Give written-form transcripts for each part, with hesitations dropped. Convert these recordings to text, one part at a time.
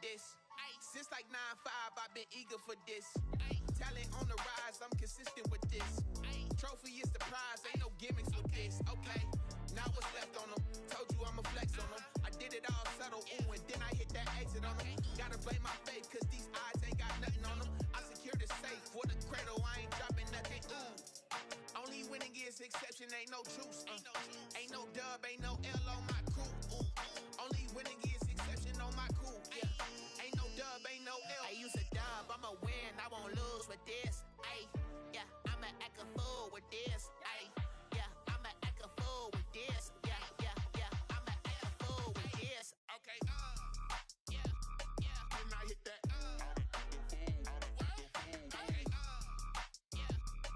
this. Since like 9-5, I've been eager for this. Talent on the rise, I'm consistent with this. Trophy is the prize, ain't no gimmicks with this. Okay, now what's left on them? Told you I'ma flex on them. I did it all subtle, ooh, and then I hit that exit on them. Gotta blame my faith, cause these eyes ain't got nothing on them. I secured the safe for the cradle, I ain't dropping nothing, ooh. Only winning is exception, ain't no truce. Ain't no dub, ain't no L on my crew. Only winning is exception on my crew. Yeah. Ain't no dub, ain't no L. I use a dub, I'ma win, I won't lose with this. Ay, yeah, I'ma act a fool with this. Ay, yeah, I'ma act a fool with this. Yeah, yeah, yeah, I'ma act a fool with this. Okay, yeah, yeah. When I hit that, okay, yeah,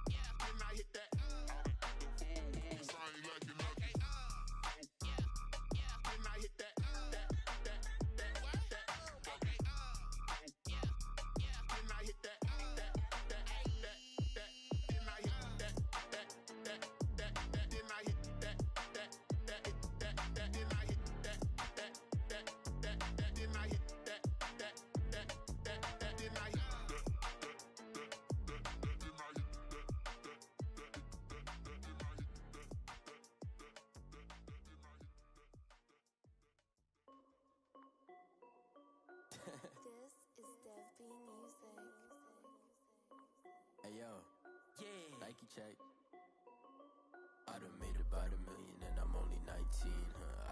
yeah. When I hit that, cause I ain't liking nothing. Yeah, yeah. When I hit that, okay, yeah, yeah. When I hit that, This is Dev B Music. Hey yo, yeah, Nike check. I done made about $1 million and I'm only 19.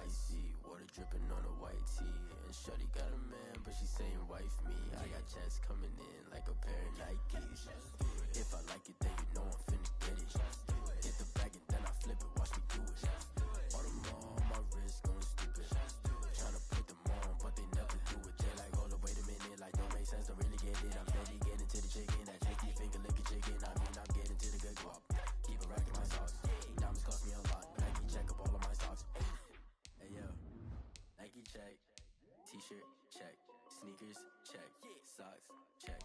Icy water dripping on a white tee. And shorty got a man, but she saying wife me. I got checks coming in like a pair of Nikes. If I like it, then you know I'm finna get it. Hit the bag and then I flip it, watch me do it. All them on my wrist going stupid. Tryna put them on, but they never do it. They like, hold up, wait a minute, like don't make sense, don't really get it. I'm steady getting to the chicken, that tricky finger licking chicken. I mean, I'm getting to the good guap. Keep a rack in my socks. Diamonds cost me a lot. Nike check up all of my stocks. Hey yo, Nike check. T-shirt check. Sneakers check. Socks check.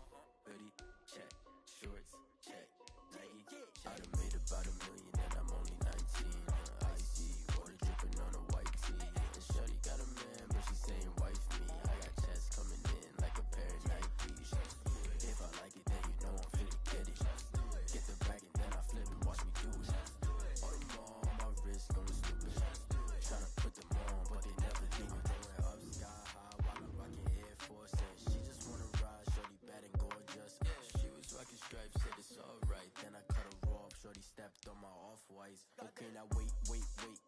Hoodie check. Shorts check. Nike. I done made about $1 million and I'm only 19. Icy water dripping on a white tee. And shorty got a man, but she saying wife me. I got checks coming in like a pair of Nikes. If I like it, then you know I'm finna get it. Get the bag and then I flip it, watch me do it. All them on my wrist going stupid. Tryna put them on, but they never do it. Going up sky high while I'm rocking Air Force. And she just wanna ride, shorty bad and gorgeous. She was rocking stripes, said it's alright. Then I cut her off, shorty stepped on my off-whites. Okay, now wait.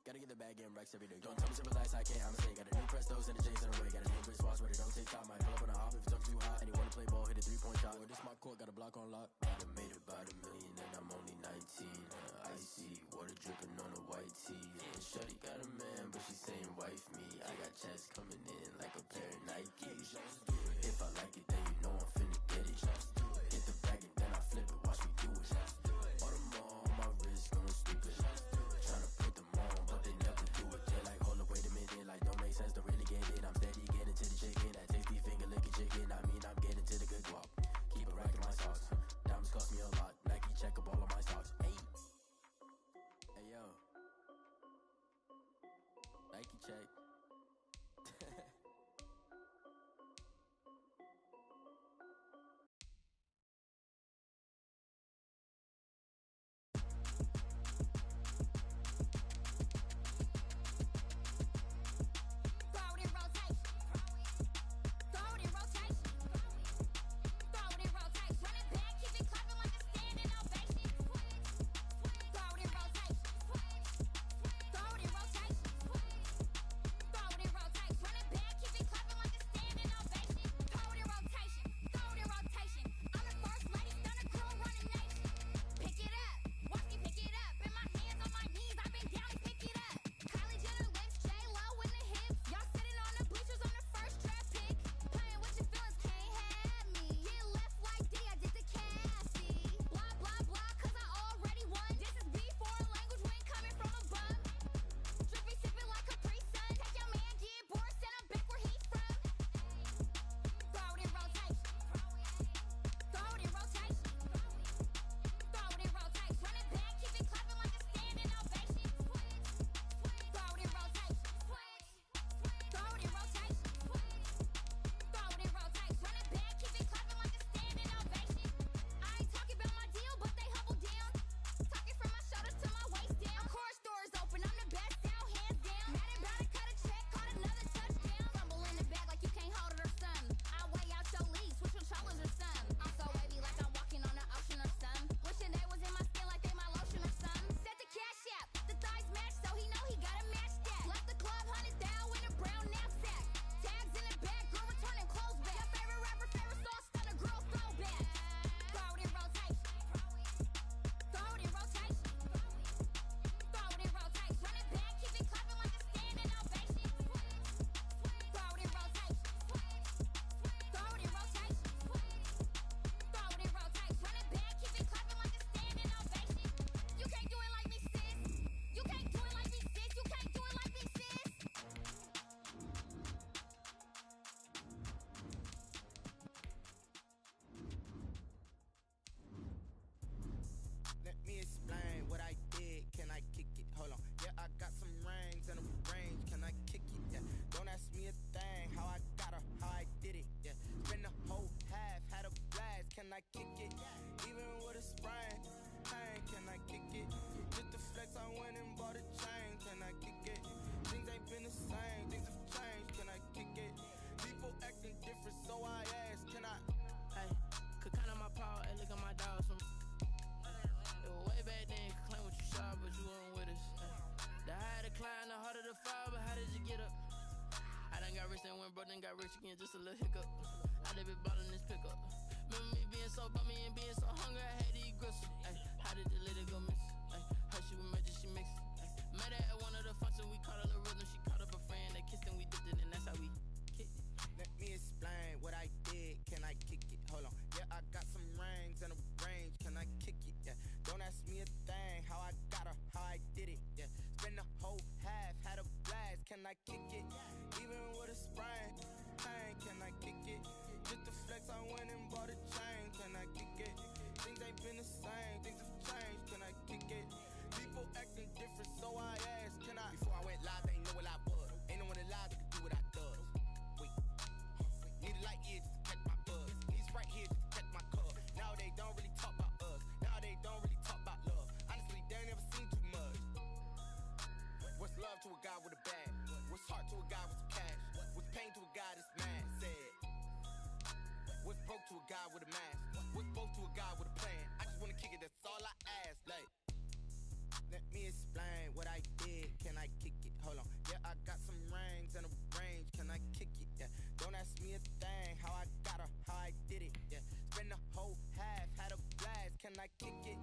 Gotta get the bag in racks every day. Don't tell me to relax, I can't, I'ma say. Got a new Prestos and the J's in the way. Got a new wristwatch, but it don't take time. I pull up on a hop if it's up too hot. And you wanna play ball, hit a 3-point shot. Or this my court, got a block on lock. I done made about $1 million and I'm only 19. Icy water dripping on a white tee. And shorty got a man, but she saying wife me. I got checks coming in like a pair of Nikes. If I like it, then you know I'm finna get it. Hit the bag and then I flip it, watch me do it. All them on my wrist going stupid. Tryna put them on, but they never do it. They like, hold up, wait a minute, like don't make sense, don't really get it. I'm steady getting to the chicken, that tasty finger licking chicken. I mean, I'm getting to the good guap. Keep a rack in my socks. Diamonds cost me a lot. Nike check up all of my stocks. Hey yo, Nike check. the fire, but how did you get up? I done got rich and went broke, then got rich again, just a little hiccup. I done been ballin' this pickup. Remember me being so bummy and being so hungry, I had to eat gristle. Ay, how did the lady go miss? Ay, how she was magic, she mixed. Met her at one of the functions, we caught a little rhythm. She caught up a friend, they kissed and we dipped it, and that's how we kicked it. Let me explain what I did. Can I kick it? Hold on. Yeah, I got some rings and a range. Can I kick it? Yeah. Don't ask me a thing. How I got her, how I did it. Yeah. Spend the whole half, had a blast. Can I kick it? Even with a sprain. Pain, can I kick it? Just the flex, I went and bought a chain. Can I kick it? Things ain't been the same. Things have changed. Can I kick it? People acting different, so I asked. Can I? Before I went live, they ain't know what I was. Ain't no one alive that could do what I does. Wait. Need a light here just to catch my buzz. Need Sprite here just to catch my cup. Now they don't really talk about us. Now they don't really talk about love. Honestly, they ain't never seen too much. What's love to a guy with a bag? What's heart to a guy with some cash? What's pain to a guy that's mad? Said. What's broke to a guy with a mask? What's both to a guy with a plan? I just wanna kick it, that's all I ask. Like, let me explain what I did. Can I kick it? Hold on. Yeah, I got some rings and a range. Can I kick it? Yeah. Don't ask me a thing. How I got her, how I did it. Yeah. Spend the whole half, had a blast. Can I kick it?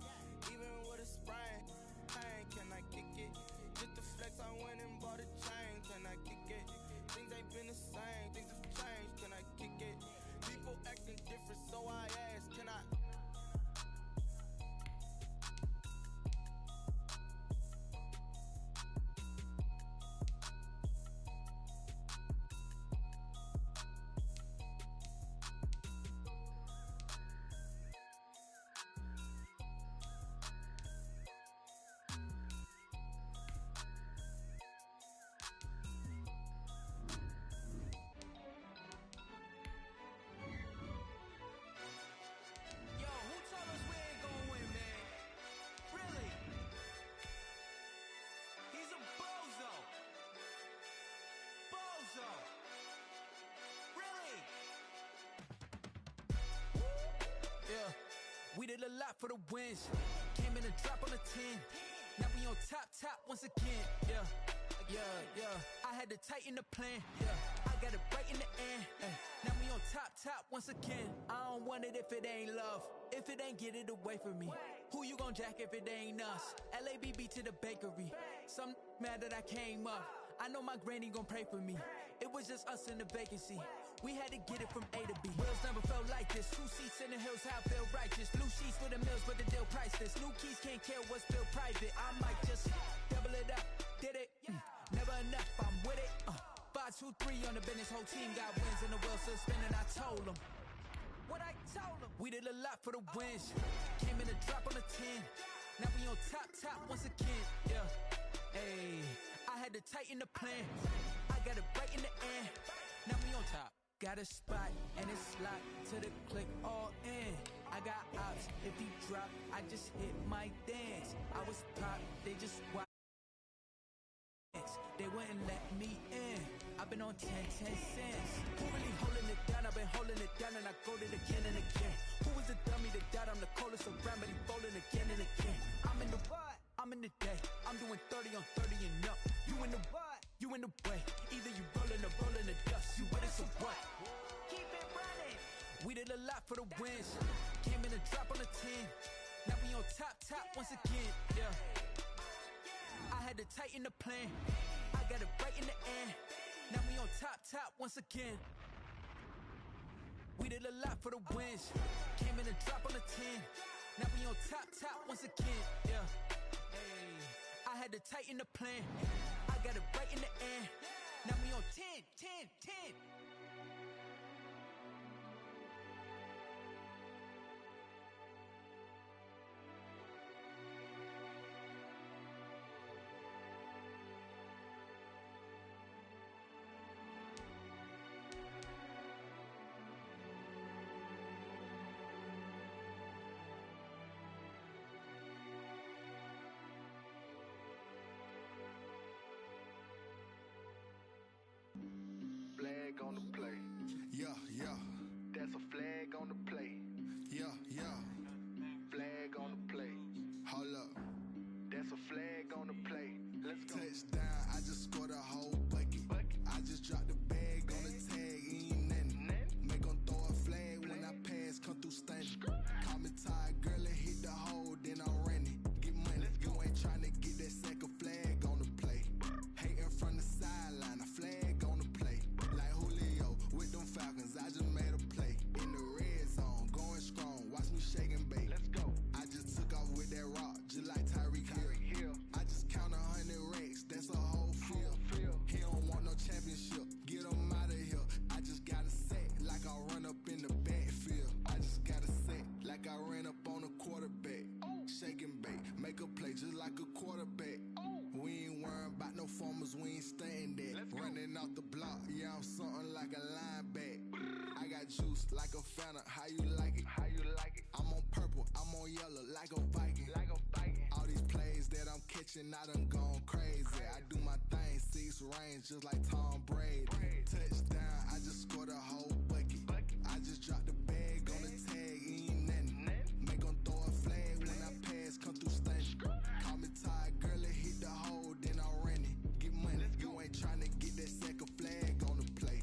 Even with a sprain. Pain, can I kick it? Just the flex, I went and bought a chain. Can I kick it? Things ain't been the same. Things have changed. Can I kick it? People acting different, so I asked. Can I? Yo, who told us we ain't gonna win, man? Really? He's a bozo. Bozo. Really? Yeah, we did a lot for the wins. Came in a drop on a 10. Now we on top once again. Yeah. I had to tighten the plan. Yeah, I got it right in the end. Now we on top once again. I don't want it if it ain't love. If it ain't, get it away from me. Who you gon' jack if it ain't us? LABB to the bakery. Some mad that I came up. I know my granny gon' pray for me. It was just us in the vacancy. We had to get it from A to B. Wheels never felt like this. 2 seats in the hills, how I feel righteous. Blue sheets for the mills, but the deal priceless. New keys can't care what's still private. I might just double it up. Did it? Never enough, I'm with it. 5, 2, 3 on the business. Whole team got wins and the wheels still spinning. I told them what I told them. We did a lot for the wins. Came in a drop on a 10. Now we on top once again. Yeah. Hey, I had to tighten the plan. I got it right in the end. Now we on top. Got a spot and it's locked to the click all in. I got ops. If he drop, I just hit my dance. I was top, they just watch. They wouldn't let me in. I've been on 10 cents. Who really holding it down? I've been holding it down and I go it again and again. Who was the dummy that died? I'm the coldest around, but he folding again and again. I'm in the what? I'm in the day. I'm doing 30 on 30 and up. You in the what? You in the way. Either you rolling or rolling the dust. You with it, so what? Keep it running. We did a lot for the wins. Came in a drop on a 10. Now we on top once again. Yeah. I had to tighten the plan. I got it right in the end. Now we on top once again. We did a lot for the wins. Came in a drop on a 10. Now we on top once again. Yeah. Hey, I had to tighten the plan. I got it right in the end. Now we on 10. off the block, yeah, I'm something like a lineback. I got juice like a Fanta, how you like it? How you like it? I'm on purple, I'm on yellow, like a Viking. Like a Viking. All these plays that I'm catching, I done gone crazy. I do my thing, 6 range, just like Tom Brady. Touchdown, I just scored a whole bucket. I just dropped the bag on the tag, ain't nothing. Make them throw a flag when I pass, come through stunning. Call me tired, girl, it hit the hole, then I ran it. Get money, you ain't tryna get that second flag on the play.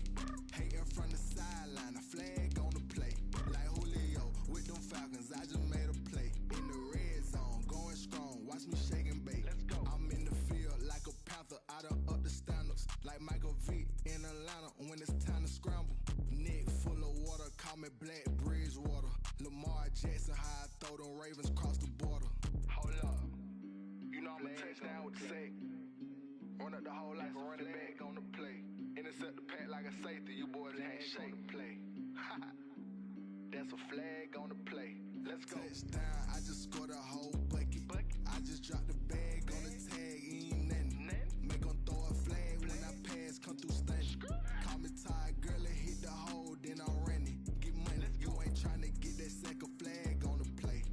Hating from the sideline, a flag on the play. Like Julio with them Falcons, I just made a play. In the red zone, going strong, watch me shake and bake. I'm in the field like a panther, I done up the standards. Like Michael Vick in Atlanta when it's time to scramble. Neck full of water, call me Black Bridgewater. Lamar Jackson, how I throw them Ravens cross the border. Hold up, you know I'm a touchdown with the sack. Run up the hole like a running back on the play. Intercept the pack like a safety, you boys ain't shake the play. That's a flag on the play. Let's go. Touchdown, I just scored a whole bucket. I just dropped the bag on the tag, ain't nothing. Make them throw a flag when I pass, come through stunning. Call me tired, girl, it hit the hole, then I ran it. Get money, you ain't tryna get that second flag on the play.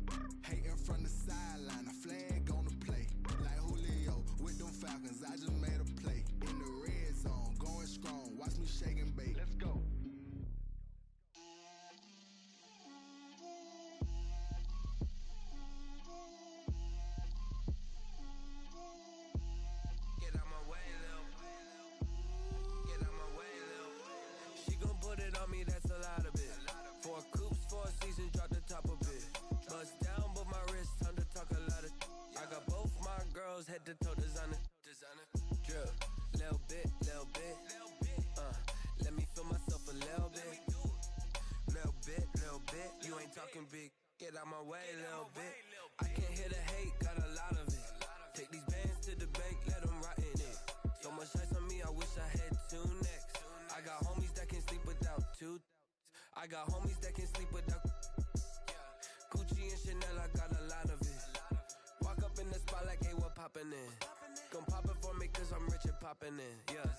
Hating from the sideline, a flag on the play. Like Julio with them Falcons, I just made a play. In the red zone, going strong, watch me shake and bake. Let's go. Get out my way, Lil. Get out my way, Lil. She gon' put it on me, that's a lot of it. 4 coops, 4 seasons, drop the top of it. Bust down, but my wrist, time to talk a lot of. I got both my girls, head to toe designer. Drill, little bit, little bit. Let me feel myself a little bit. Little bit. You ain't talking big. Get out my way, little bit. I can't hear the hate, got a lot of it. Take these bands to the bank, let them rot in it. So much ice on me, I wish I had 2 necks. I got homies that can sleep without 2. I got homies that can sleep without. Gucci and Chanel, I got a lot of it. Walk up in the spot like, hey, what poppin' in? Gon' pop it for me cause I'm rich and poppin' in, yeah.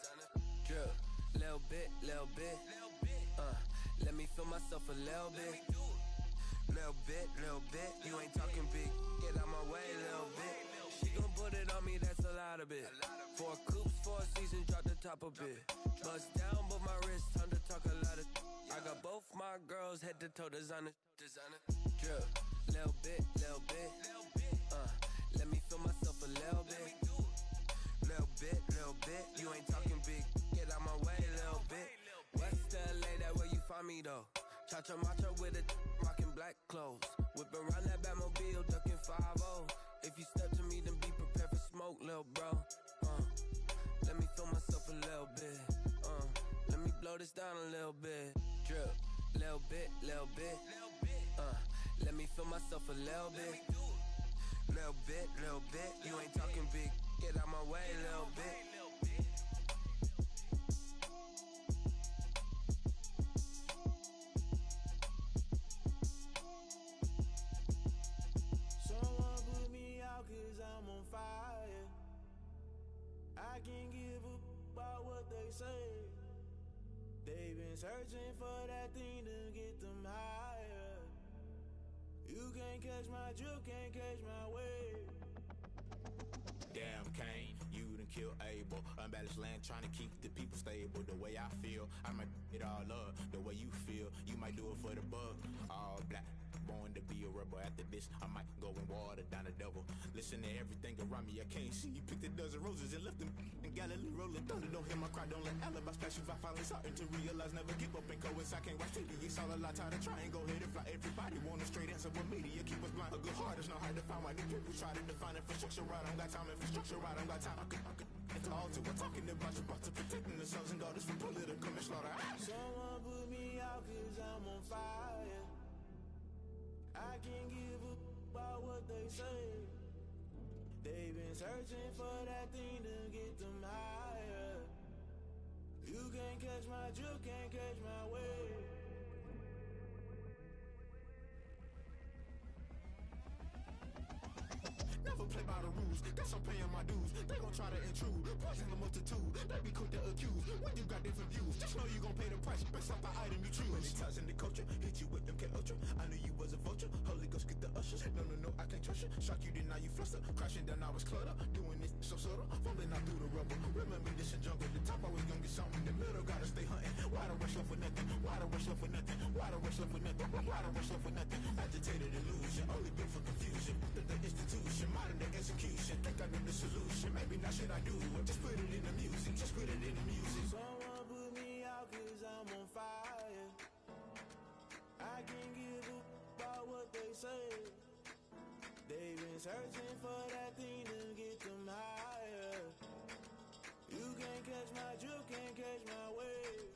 Drill, little bit. Let me feel myself a little bit. Little bit. You ain't talking big. Get out my way, little bit. She gon' put it on me, that's a lot of it. 4 coops, 4 seasons, drop the top a bit. Bust down, but my wrist, time to talk a lot of. I got both my girls, head to toe designer. Drill, little bit. Let me feel myself a little bit. Little bit. You ain't talking big. Get out my way, little bit. West LA, that where you find me though. Cha-cha macho with a rockin' black clothes. Whip around that Batmobile, ducking 5-0. If you step to me, then be prepared for smoke, lil' bro. Let me feel myself a little bit. Let me blow this down a little bit. Drip, little bit. Let me feel myself a little bit. Little bit. You ain't talking big. Get out my way, little bit. Someone put me out cause I'm on fire. I can't give a about what they say. They've been searching for that thing to get them higher. You can't catch my drift, can't catch my wave. Damn Kane, you done killed Abel. Unbalanced land trying to keep the people stable. The way I feel, I might it all up. The way you feel, you might do it for the bug. All black, born to be a rebel. After this, I might go and water down the devil. Listen to everything around me, I can't see. Picked a dozen roses and left them in Galilee rolling thunder. Don't hear my cry, don't let alibis pass you. I finally starting to realize, never give up and coincide. I can't watch TV, it's all a lot, tired of trying. Go ahead and fly. Everybody want a straight answer, but media keep us blind. A good heart is not hard to find. Why these people try to define infrastructure right? I don't got time, infrastructure right, I don't got time. I could into altar, we're talking about you, about to protecting the sons and daughters from political and slaughter. Someone put me out cause I'm on fire. I can't give a about what they say. They've been searching for that thing to get them higher. You can't catch my drift, can't catch my wave. Never play by the rules, guess I'm paying my dues. They gon' try to intrude, poison the multitude. They be quick to accuse. When you pressure. Shock you, then now you fluster. Crashing down, I was clutter. Doing this so subtle. Fumbling out through the rubble. Remember this in jungle. The top, I was gonna get something. The middle, gotta stay hunting. Why the rush left for nothing? Why the rush left for nothing? Why the rush left for nothing? Why the rush left for nothing? Agitated illusion. Only built for confusion. The institution. Modern day execution. Think I know the solution. Maybe not shit I do. Just put it in the music. Just put it in the music. Someone put me out 'cause I'm on fire. I can't give a about what they say. They've been searching for that thing to get them higher. You can't catch my drift, can't catch my wave.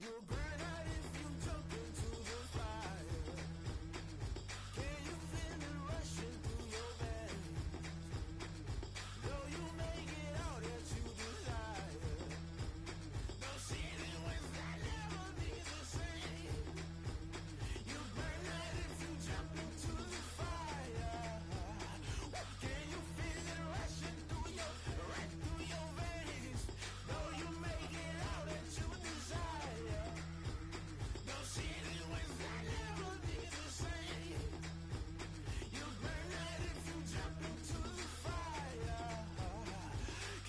You'll burn out if you jump into the fire. Can you feel it rushing through your veins? Though you make it all that you desire. No ceiling when that never be the same. You burn out if you jump into the fire. Can you feel it rushing through your veins? Though you make it all that you desire. No ceiling when that never be the same. You burn out if you jump into the fire.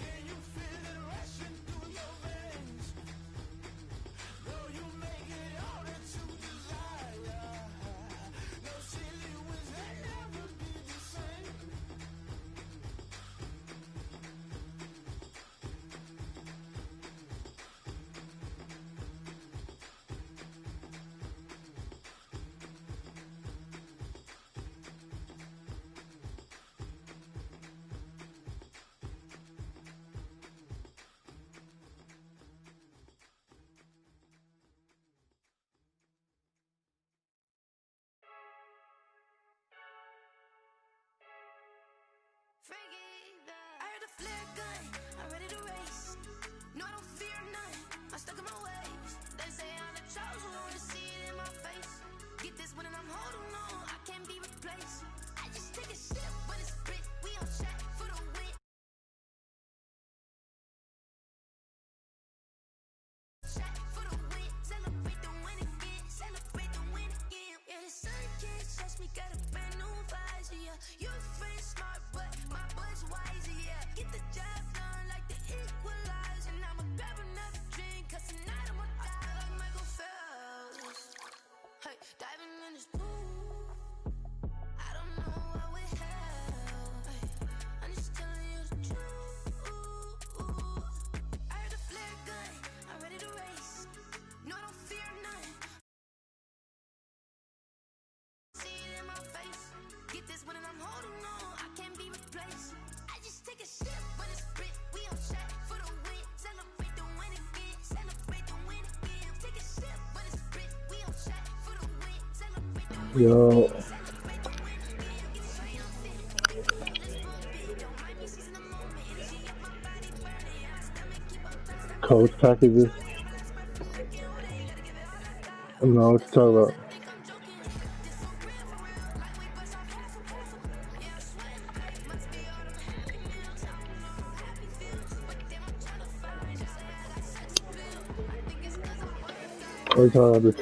Can you feel it rushing through your veins? Though you make it all that you desire. No silly wins that never be the same. I heard a flare gun, I'm ready to race. No, I don't fear none, I'm stuck in my ways. They say I'm the chosen one, see it in my face. Get this one and I'm holding on, I can't be replaced. I just take a sip, but it's spit, we on track for the win. Track for the win, celebrate the win again, celebrate the win again. Yeah, the sun can't touch me, got a brand new visor, yeah. Your friend smart, but my boy's wiser, yeah. Get the job done like the equalizer. And I'ma grab another drink, 'cause tonight I'ma die like Michael Phelps. Hey, diving in this pool, I don't know what we have. Hey, I'm just telling you the truth. I heard a flare gun, I'm ready to race. No, I don't fear none. See it in my face. Get this one and I'm holding on, I can't be replaced. I just take a sip, but it's spit, we on track for the win. Celebrate the win again, celebrate the win again. Take a sip, but it's spit, we on track for the win. Celebrate the win Yo, again, celebrate the win again. Get triumphant, let's bump it. Don't mind me seizing the moment, energy up my body burning. My stomach keep on bursting. coach packages. I don't know what to talk about. Think I'm joking, this so real for real. Like we bust off castle. Yeah, I swear, must be all them happy meals. I don't know how happy feels, but damn, I'm tryna find. She say I got sex appeal. I think it's 'cause I'm working. Are you talking about the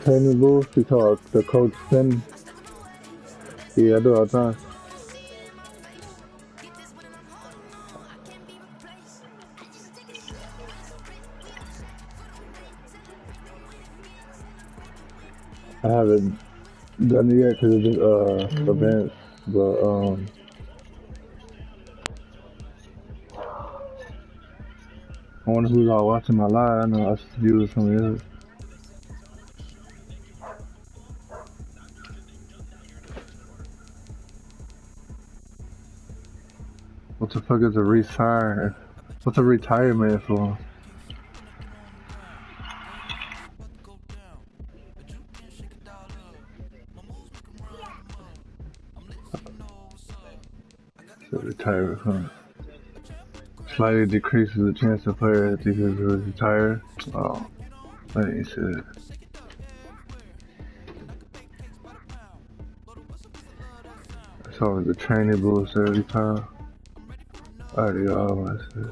training rules? You talk about the coach spin? I'm stuck in my ways. Yeah, I do all the time. See it in my face. Get this one and I'm holding on, I can't be replaced. I just take a sip, but it's spit, we on track for the win. Celebrate the win again, celebrate the win again. I haven't done it yet because of just events, but I wonder who's all watching my live. I know I should view some of this. What the fuck is a retire? What's a retirement for? It's a retirement fund. Slightly decreases the chance the player that he will retire. Oh, I didn't see that. It's always the training boost every time. I already got all my shit.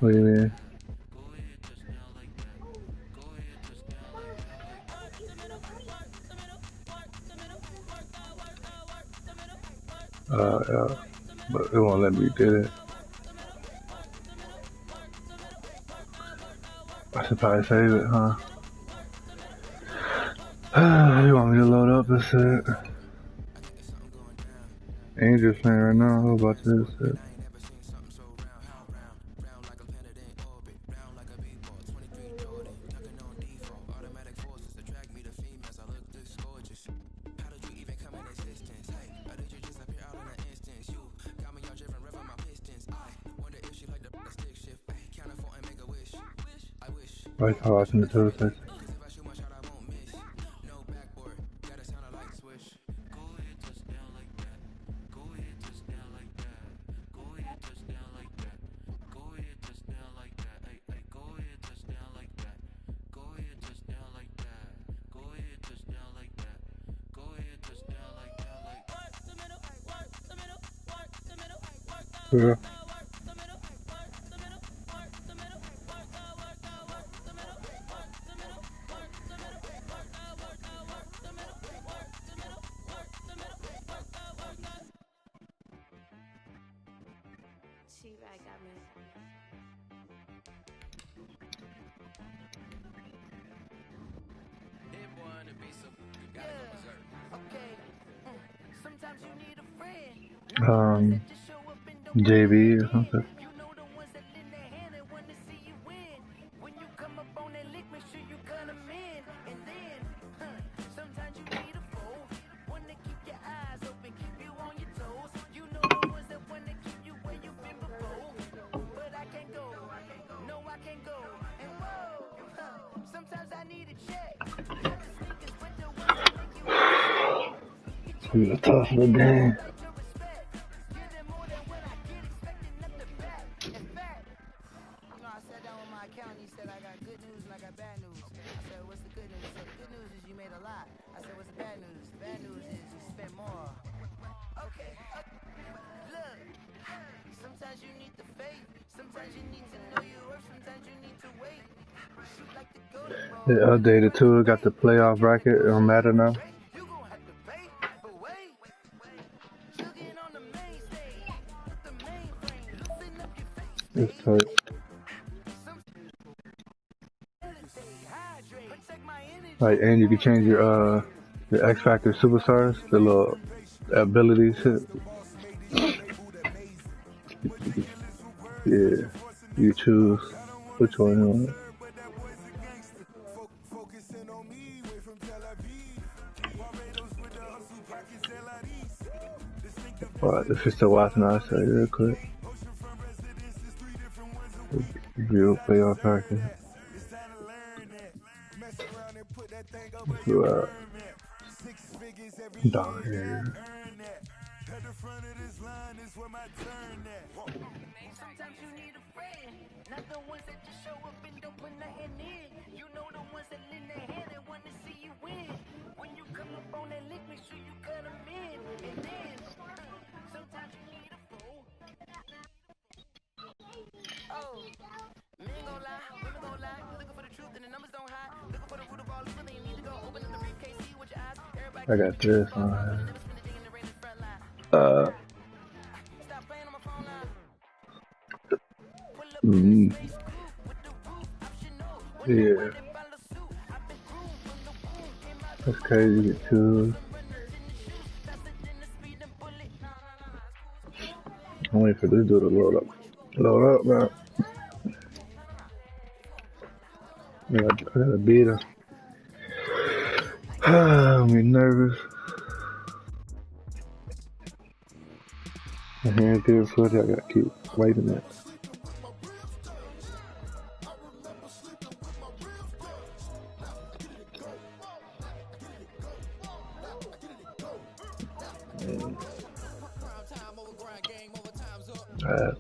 What do you mean? Yeah, but it won't let me do it. I should probably save it, huh? You want me to load up this shit? Angel's playing right now. Who about this shit? Why are you watching the tour section? Yeah. She-Rag got me. Sometimes you need a friend. JB or something. You know the ones that lend their hand and want to see you win. When you come up on that lick, make sure you cut them in. And then, sometimes you need a foe. One to keep your eyes open, keep you on your toes. You know the ones that want to keep you where you've been before. But I can't go, no I can't go. And whoa, sometimes I need a check. Not the sneakers, but the ones that make you It's a tough little game. They updated too. Got the playoff bracket on Madden now. It's tight. Like, and you can change your X Factor superstars, the little ability shit. Yeah, you choose which one you want. Alright, if you're still watching, I'll show you real quick. Real playoff bracket. Down here. Sometimes you need a friend, not the ones that just show up and don't put nothing in. You know the ones that lend their hand and want to see you win. When you come up on that lick, make sure you cut them in. And then, sometimes you need a fool. Oh, men gon' lie, women gon' lie. Looking for the truth and the numbers don't hide. Looking for the root of all evil, then you need to go open up the briefcase, see with your eyes. Everybody I got this one. Yeah. That's crazy. You get two. I'm waiting for this dude to load up. Load up, man. I gotta beat him. I'm nervous. My hands getting sweaty. I gotta keep waiting it.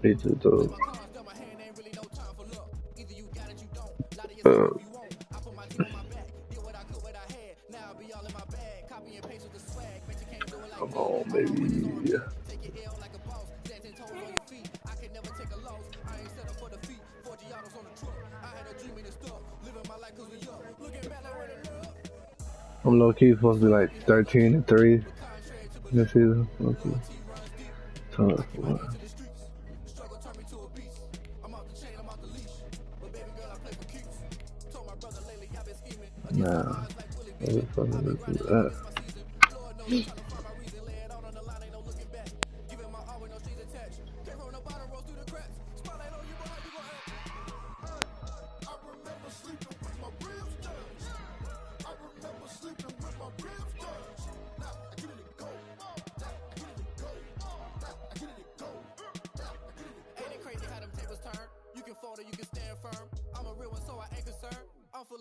Beat the dude. Come on, baby. I'm low key supposed to be like 13-3 this season. Okay. So that's what. Nah. What the fuck is that?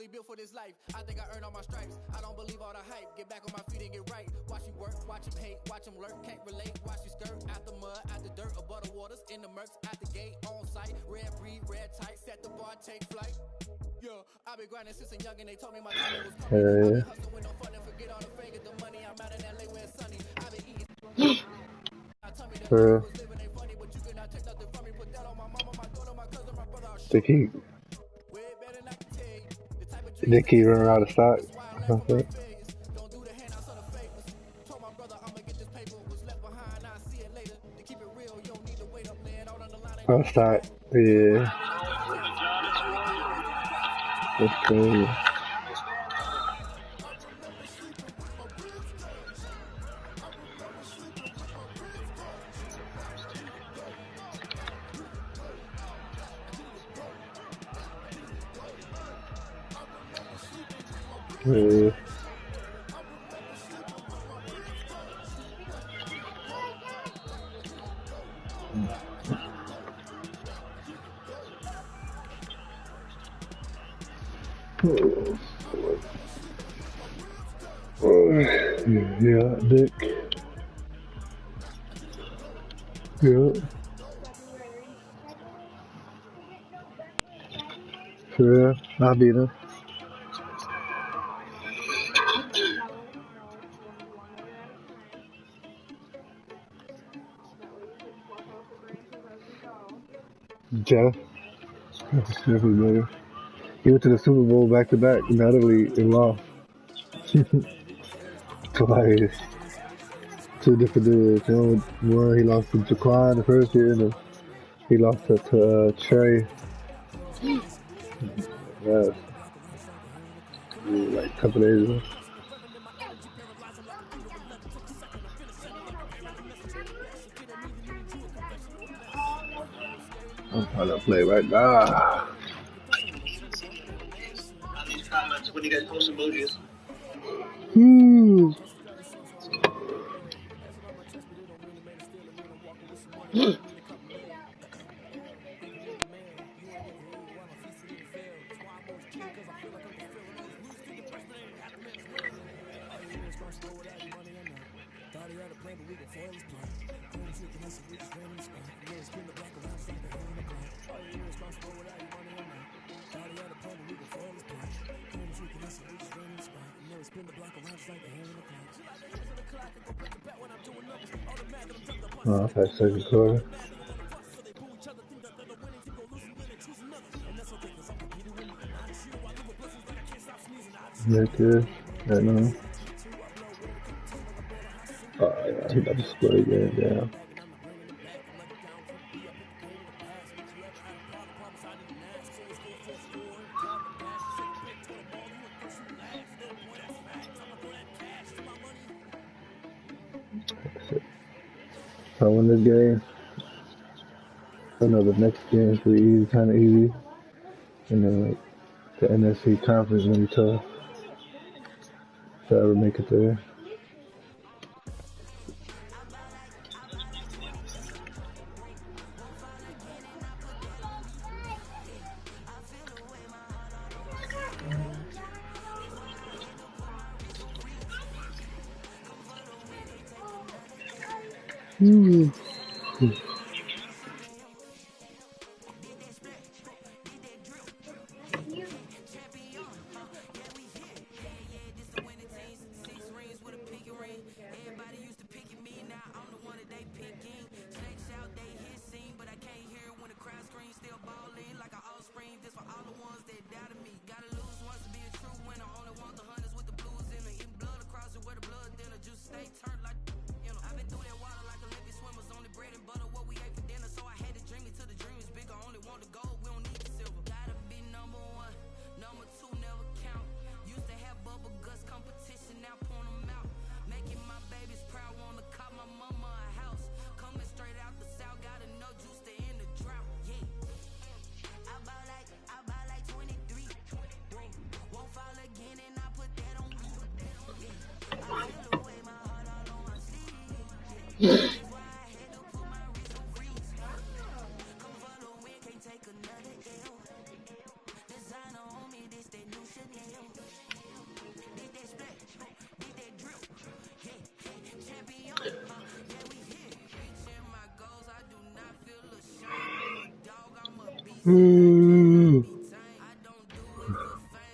Built for this life. I think I earned all my stripes. I don't believe all the hype. Get back on my feet and get right. Watch you work, watch him hate, watch him lurk. Can't relate, watch you skirt. Out the mud, out the dirt, above the waters, in the murks, out the gate, on site. Red breed, red tight, set the bar, take flight. Yeah, I've been grinding since a young and they told me my time was coming. I've been hustling with no fun and forget all the fame, get the money. I'm out in LA where it's sunny. I've been eating. I told me that was living ain't funny, but you cannot take nothing from me. Put that on my mama, my daughter, my cousin, my brother. They keep running out of stock. Okay. Out of stock. Yeah. That's crazy. Yeah. Yeah, Dick. Yeah. Sure, I'll be there. Jeff. Jeff was better. He went to the Super Bowl back to back, Natalie and lost. Twice. Two different dudes. One he lost to Jaquan the first year, and he lost to Trey. Yeah. Like a couple days ago. I'm trying to play right now. These comments when you guys post emojis. Oh, okay, second quarter. Yeah, good. Right now. Oh, yeah, he about to score again, yeah. If I win this game, I know the next game is pretty easy, kind of easy. And then, like, the NFC conference is going to be tough. If I ever make it there. Still ballin' like an offspring, just for all the ones that doubted me. Gotta lose once to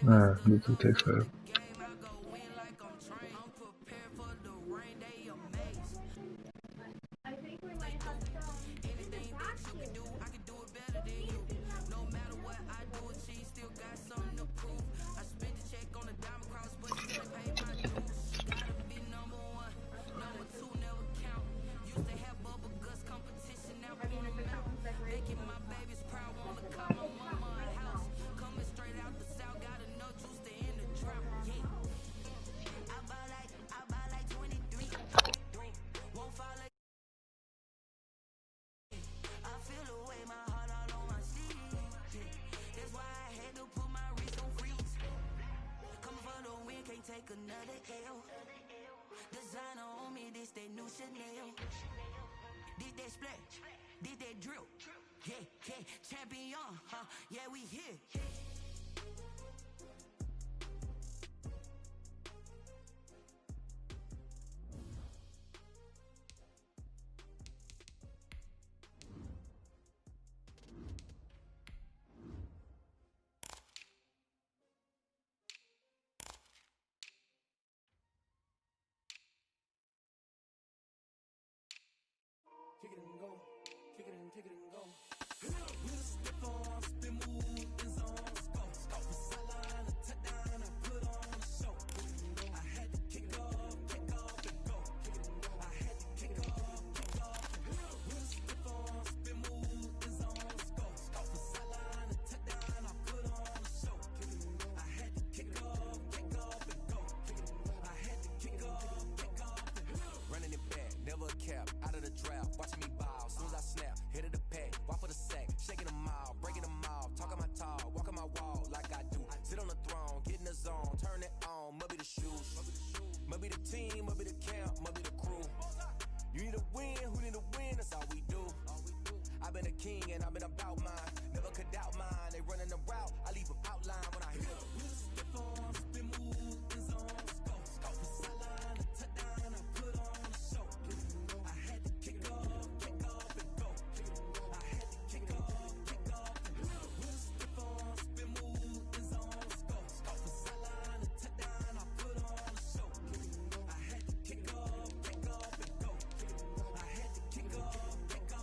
Nah, this will take forever. Kick it and go. Kick it and kick it and go. With a stiff arm, spin move, and zone, scope. Scope the sideline, a touchdown, I put on a show. I had to kick off, and go. I had to kick off, and go. With a stiff arm, spin move, and zone, scope. Scope the sideline, a touchdown, I put on a show. I had to kick off, and go. I had to kick off, and go. Running it back, never a cap, out of the draft. Watching me ball, soon as I snap, hit of the pack, walk for the sack, shaking them all, breaking them all, talking my talk, walking my wall like I do. Sit on the throne, get in the zone, turn it on, must be the shoes, must be the team, must be the camp, must be the crew. You need a win, who need a win, that's all we do. I've been a king and I've been about mine, never could doubt mine. They running the route, I leave them outline when I hit them. Stiff arm, spin move, and zone, scope. Scope the sideline, a touchdown, I put on a show. I had to kick off, and go. I had to kick off, and go. With a stiff arm, spin move, and zone, scope. Scope the sideline, a touchdown, I put on a show. I had to kick off, and go. I had to kick off, and go.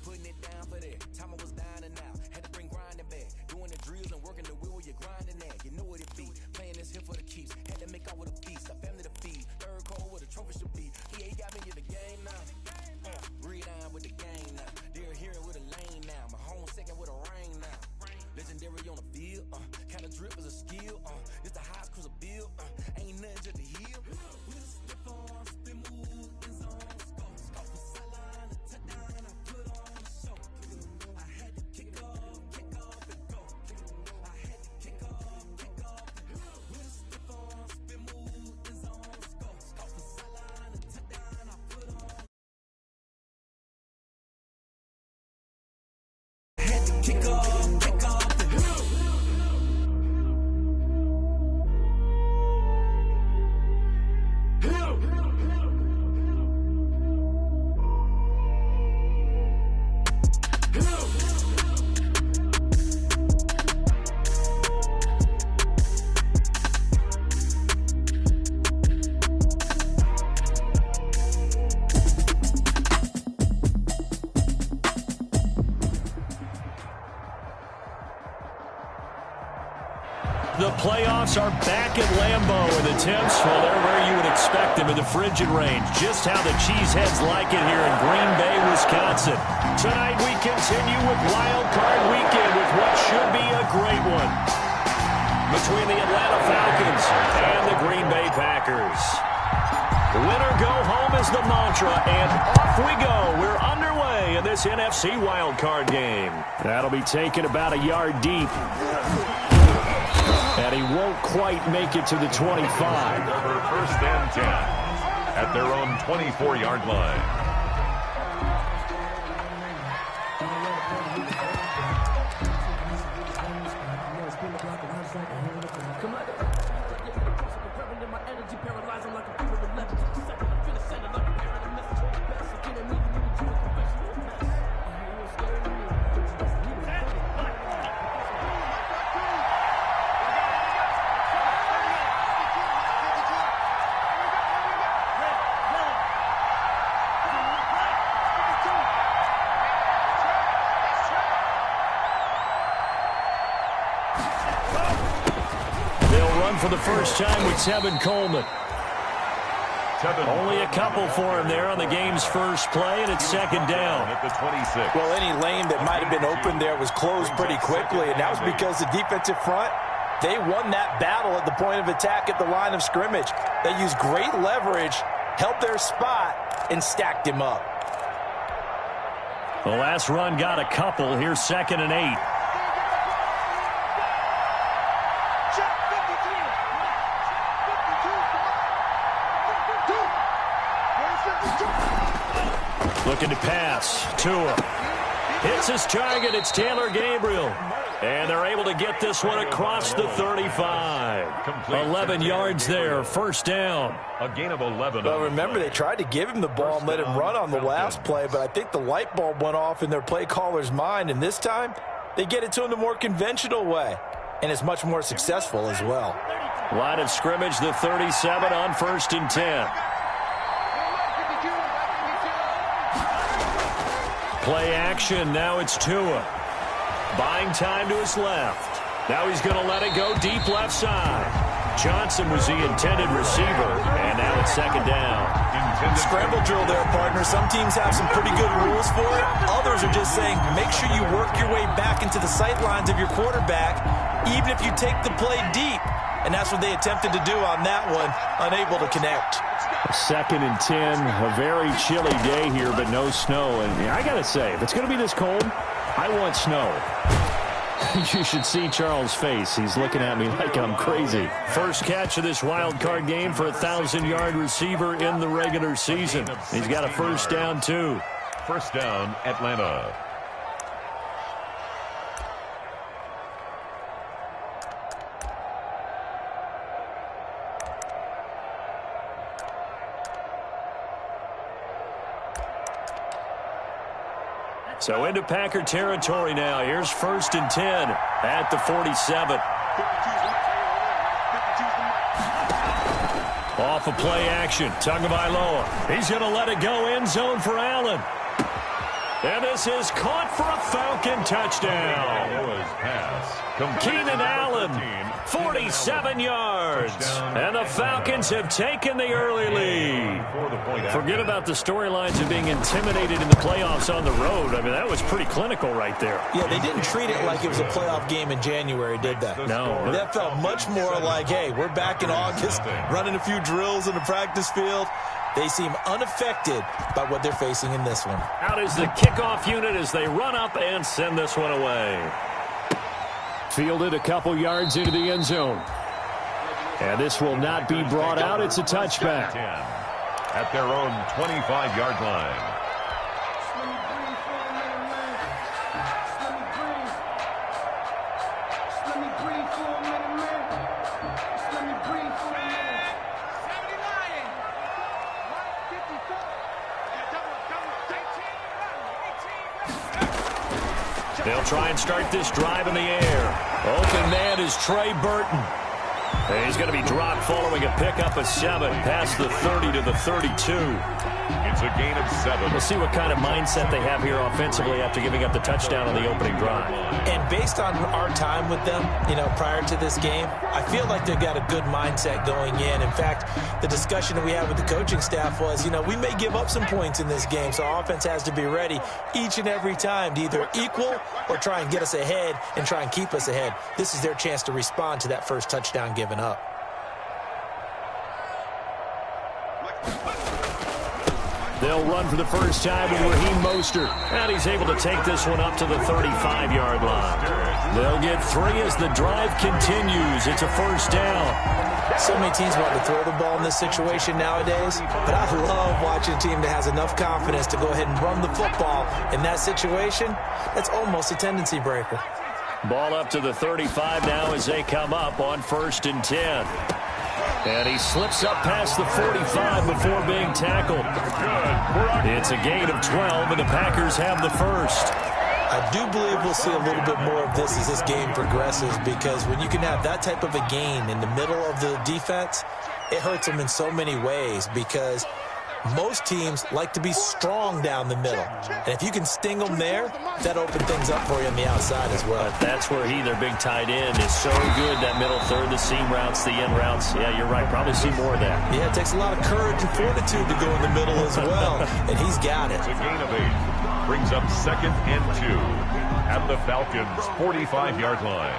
Putting it down for that, time I was down and out, had to bring grinding back, doing the drills and working the wheel where you're grinding at, you know what it be, playing this here for the keeps, had to make out with a feast, a family to feed, third cold where the trophy should be, EA got me in the game now, read on with the game now, they're hearing with a lane now, my home second with a rain now, legendary on the field, kind of drip is a skill, it's the highest cruiser bill, ain't nothing just to heal. With a stiff arm, spin move, and zone, scope. Scope the sideline, a touchdown, I put on a show. I had to kick off, and go. I had to kick off, and go. With a stiff arm, spin move, and zone, scope. Scope the sideline, a touchdown, I put on. I had to kick off, and go. The playoffs are back at Lambeau, and the temps, well, they're where you would expect them in the frigid range. Just how the Cheeseheads like it here in Green Bay, Wisconsin. Tonight we continue with Wild Card Weekend with what should be a great one between the Atlanta Falcons and the Green Bay Packers. Winner go home is the mantra, and off we go. We're underway in this NFC Wild Card game. That'll be taken about a yard deep. And he won't quite make it to the 25. First and 10. at their own 24-yard line. For the first time with Tevin Coleman. Only a couple for him there on the game's first play, and it's second down. At the 26. Well, any lane that might have been open there was closed pretty quickly, and that was because the defensive front, they won that battle at the point of attack at the line of scrimmage. They used great leverage, held their spot, and stacked him up. The last run got a couple. Here's 2nd and 8. Looking to pass. Tua hits his target. It's Taylor Gabriel. And they're able to get this one across the 35. 11 yards there. First down. A gain of 11. Well, remember, they tried to give him the ball and let him run on the last play, but I think the light bulb went off in their play caller's mind, and this time they get it to him the more conventional way, and it's much more successful as well. Line of scrimmage, the 37 on 1st and 10. Play action. Now it's Tua. Buying time to his left. Now he's going to let it go deep left side. Johnson was the intended receiver, and now it's second down. Scramble drill there, partner. Some teams have some pretty good rules for it. Others are just saying make sure you work your way back into the sight lines of your quarterback, even if you take the play deep. And that's what they attempted to do on that one, unable to connect. 2nd and 10, a very chilly day here, but no snow. And I got to say, if it's going to be this cold, I want snow. You should see Charles' face. He's looking at me like I'm crazy. First catch of this wild card game for a 1,000-yard receiver in the regular season. He's got a first down, too. First down, Atlanta. So into Packer territory now. Here's 1st and 10 at the 47. Off of play action. Tagovailoa. He's going to let it go end zone for Allen. And this is caught for a Falcon touchdown. Keenan Allen, 47 yards. And the Falcons have taken the early lead. Forget about the storylines of being intimidated in the playoffs on the road. I mean, that was pretty clinical right there. Yeah, they didn't treat it like it was a playoff game in January, did they? No. That felt much more like, hey, we're back in August, running a few drills in the practice field. They seem unaffected by what they're facing in this one. Out is the kickoff unit as they run up and send this one away. Fielded a couple yards into the end zone. And this will not be brought out. It's a touchback. At their own 25-yard line. They'll try and start this drive in the air. Open man is Trey Burton. And he's going to be dropped following a pickup of 7 past the 30 to the 32. It's a gain of 7. We'll see what kind of mindset they have here offensively after giving up the touchdown on the opening drive. And based on our time with them, prior to this game, I feel like they've got a good mindset going in. In fact, the discussion that we had with the coaching staff was, we may give up some points in this game, so our offense has to be ready each and every time to either equal or try and get us ahead and try and keep us ahead. This is their chance to respond to that first touchdown given up. They'll run for the first time with Raheem Mostert. And he's able to take this one up to the 35-yard line. They'll get 3 as the drive continues. It's a first down. So many teams want to throw the ball in this situation nowadays, but I love watching a team that has enough confidence to go ahead and run the football in that situation. That's almost a tendency breaker. Ball up to the 35 now as they come up on 1st and 10. And he slips up past the 45 before being tackled. It's a gain of 12, and the Packers have the first. I do believe we'll see a little bit more of this as this game progresses, because when you can have that type of a gain in the middle of the defense, it hurts them in so many ways, because most teams like to be strong down the middle. And if you can sting them there, that opens things up for you on the outside as well. But that's where their big tight end, is so good, that middle third, the seam routes, the end routes. Yeah, you're right. Probably see more of that. Yeah, it takes a lot of courage and fortitude to go in the middle as well, and he's got it. It's a gain of 8. Brings up 2nd and 2 at the Falcons' 45-yard line.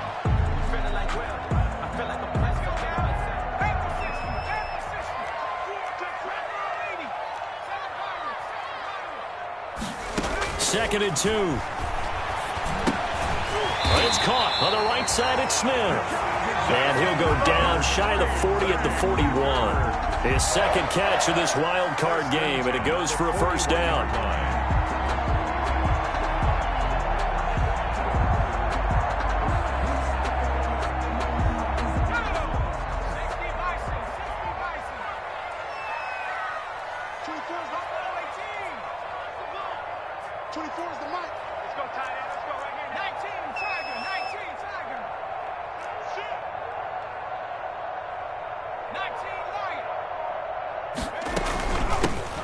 Second and 2. It's caught on the right side. It's Smith. And he'll go down shy of the 40 at the 41. His second catch of this wild card game, and it goes for a first down.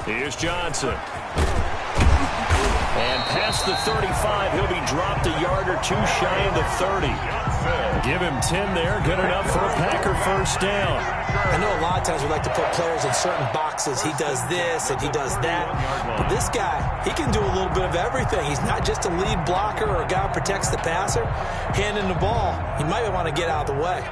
Here's Johnson. And past the 35, he'll be dropped a yard or two shy of the 30. Give him 10 there, good enough for a Packer first down. I know a lot of times we like to put players in certain boxes. He does this and he does that. But this guy, he can do a little bit of everything. He's not just a lead blocker or a guy who protects the passer. Handing the ball, he might want to get out of the way.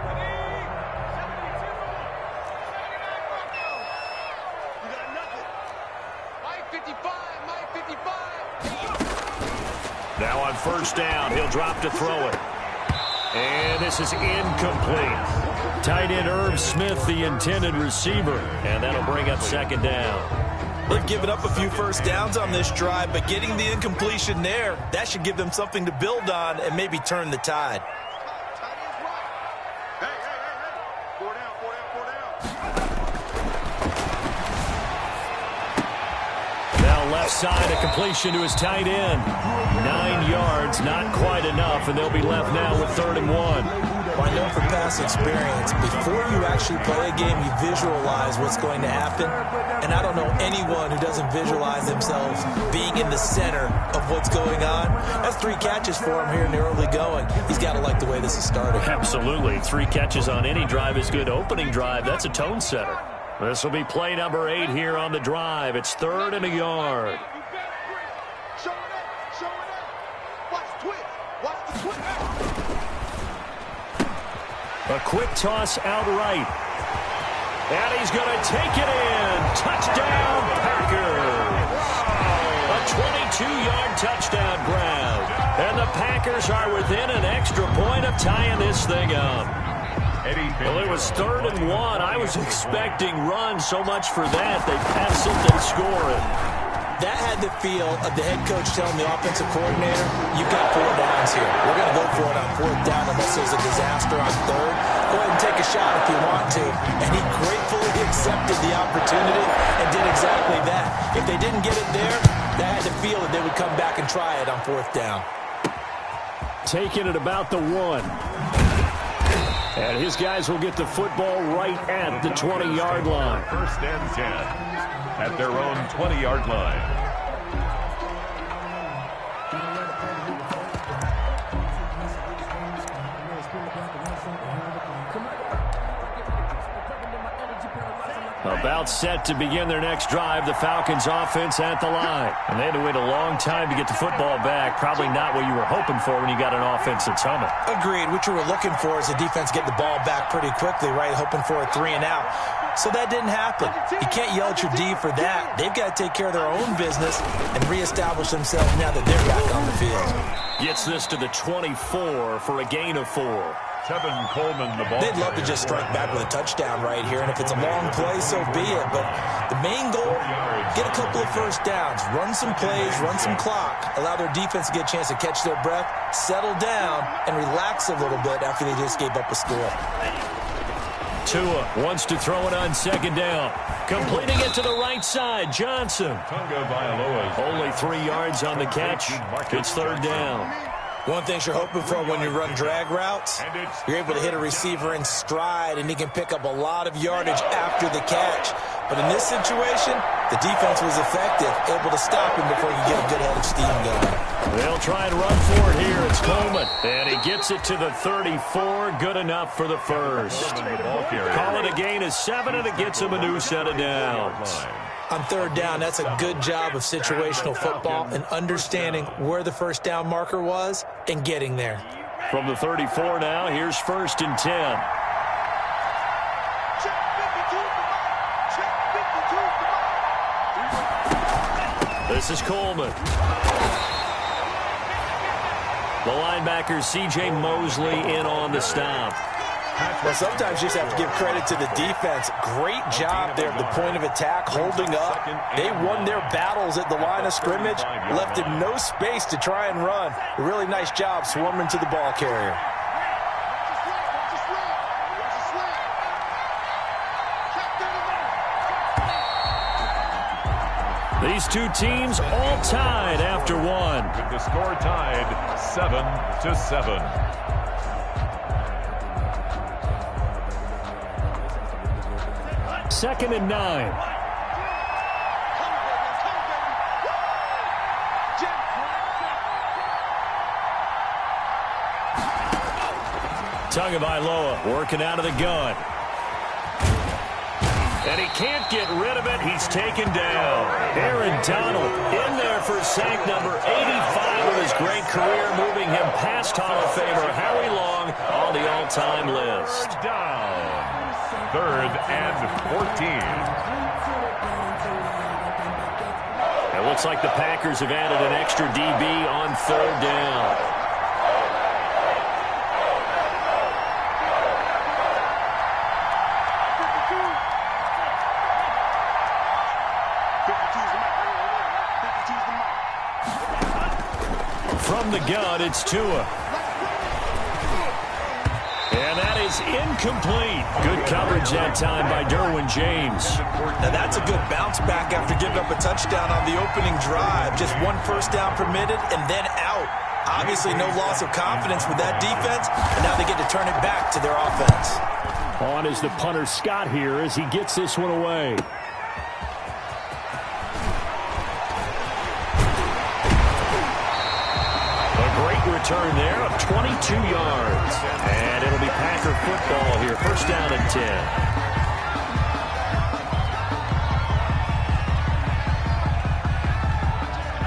Now on first down, he'll drop to throw it. And this is incomplete. Tight end Irv Smith, the intended receiver. And that'll bring up second down. They've given up a few first downs on this drive, but getting the incompletion there, that should give them something to build on and maybe turn the tide. Left side, a completion to his tight end. 9 yards, not quite enough, and they'll be left now with 3rd and 1. Well, I know from past experience, before you actually play a game, you visualize what's going to happen. And I don't know anyone who doesn't visualize themselves being in the center of what's going on. That's 3 catches for him here in the early going. He's got to like the way this is starting. Absolutely. 3 catches on any drive is good. Opening drive, that's a tone setter. This will be play number 8 here on the drive. It's 3rd and a yard. A quick toss out right. And he's going to take it in. Touchdown, Packers. A 22-yard touchdown grab. And the Packers are within an extra point of tying this thing up. Well, it was 3rd and 1. I was expecting runs, so much for that. They pass it and score it. That had the feel of the head coach telling the offensive coordinator, you've got 4 downs here. We're going to go for it on 4th down unless there's a disaster on 3rd. Go ahead and take a shot if you want to. And he gratefully accepted the opportunity and did exactly that. If they didn't get it there, that had the feel that they would come back and try it on 4th down. Taking it about the 1. And his guys will get the football right at the 20-yard line. 1st and 10 at their own 20-yard line. About set to begin their next drive, the Falcons offense at the line. And they had to wait a long time to get the football back. Probably not what you were hoping for when you got an offense that's humming. Agreed. What you were looking for is the defense get the ball back pretty quickly, right? Hoping for a 3 and out. So that didn't happen. You can't yell at your D for that. They've got to take care of their own business and reestablish themselves now that they're back on the field. Gets this to the 24 for a gain of 4. Tevin Coleman, the ball. They'd love to just strike back with a touchdown right here, and if it's a long play, so be it. But the main goal, get a couple of first downs, run some plays, run some clock, allow their defense to get a chance to catch their breath, settle down, and relax a little bit after they just gave up a score. Tua wants to throw it on second down. Completing it to the right side, Johnson. Only 3 yards on the catch. It's third down. One thing you're hoping for when you run drag routes, you're able to hit a receiver in stride, and he can pick up a lot of yardage after the catch. But in this situation, the defense was effective, able to stop him before you get a good head of steam going. They'll try and run for it here. It's Coleman, and he gets it to the 34. Good enough for the first. Call it a gain of 7, and it gets him a new set of downs. On third down, that's a good job of situational football and understanding where the first down marker was and getting there. From the 34 now, here's 1st and 10. This is Coleman. The linebacker, C.J. Mosley, in on the stop. Well, sometimes you just have to give credit to the defense. Great job there at the point of attack, holding up. They won their battles at the line of scrimmage, left him no space to try and run. A really nice job swarming to the ball carrier. These two teams all tied after one. With the score tied 7-7. 2nd and 9. Tagovailoa working out of the gun. And he can't get rid of it. He's taken down. Aaron Donald in there for sack number 85 of his great career, moving him past Hall of Famer Howie Long on the all-time list. Down. 3rd and 14. It looks like the Packers have added an extra DB on 3rd down. From the gun, it's Tua. And that is incomplete. Good coverage that time by Derwin James. Now that's a good bounce back after giving up a touchdown on the opening drive. Just 1 first down permitted and then out. Obviously no loss of confidence with that defense, and now they get to turn it back to their offense. On is the punter Scott here as he gets this one away. Return there of 22 yards. And it'll be Packer football here. 1st down and 10.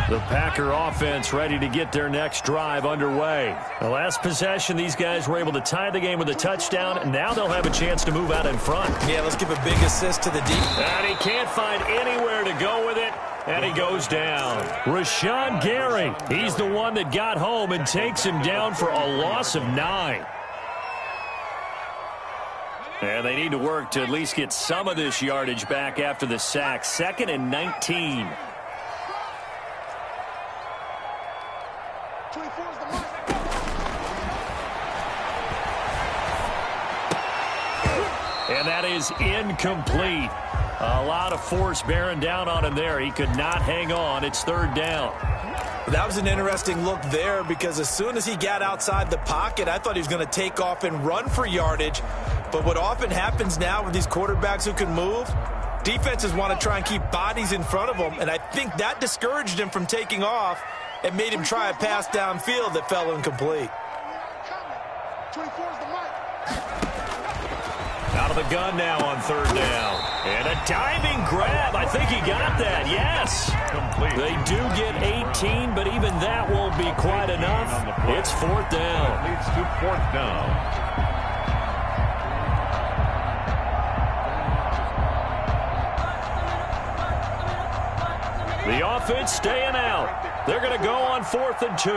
The Packer offense ready to get their next drive underway. The last possession, these guys were able to tie the game with a touchdown, and now they'll have a chance to move out in front. Yeah, let's give a big assist to the defense. And he can't find anywhere to go with it. And he goes down. Rashawn Gary, he's the one that got home and takes him down for a loss of 9. And they need to work to at least get some of this yardage back after the sack. 2nd and 19. And that is incomplete. A lot of force bearing down on him there. He could not hang on. It's 3rd down. That was an interesting look there because as soon as he got outside the pocket, I thought he was going to take off and run for yardage. But what often happens now with these quarterbacks who can move, defenses want to try and keep bodies in front of them, and I think that discouraged him from taking off and made him try a pass downfield that fell incomplete. Out of the gun now on 3rd down. And a diving grab. I think he got that. Yes. Complete. They do get 18, but even that won't be quite enough. It's 4th down. That leads to 4th down. The offense staying out. They're going to go on 4th and 2.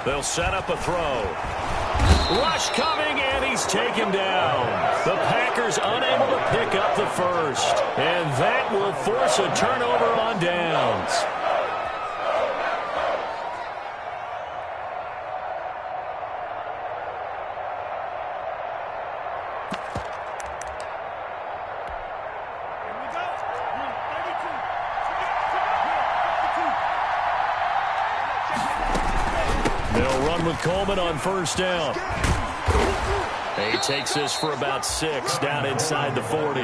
They'll set up a throw. Rush coming, and he's taken down. The Packers unable to pick up the first. And that will force a turnover on downs. They'll run with Coleman on first down. He takes this for about 6 down inside the 40.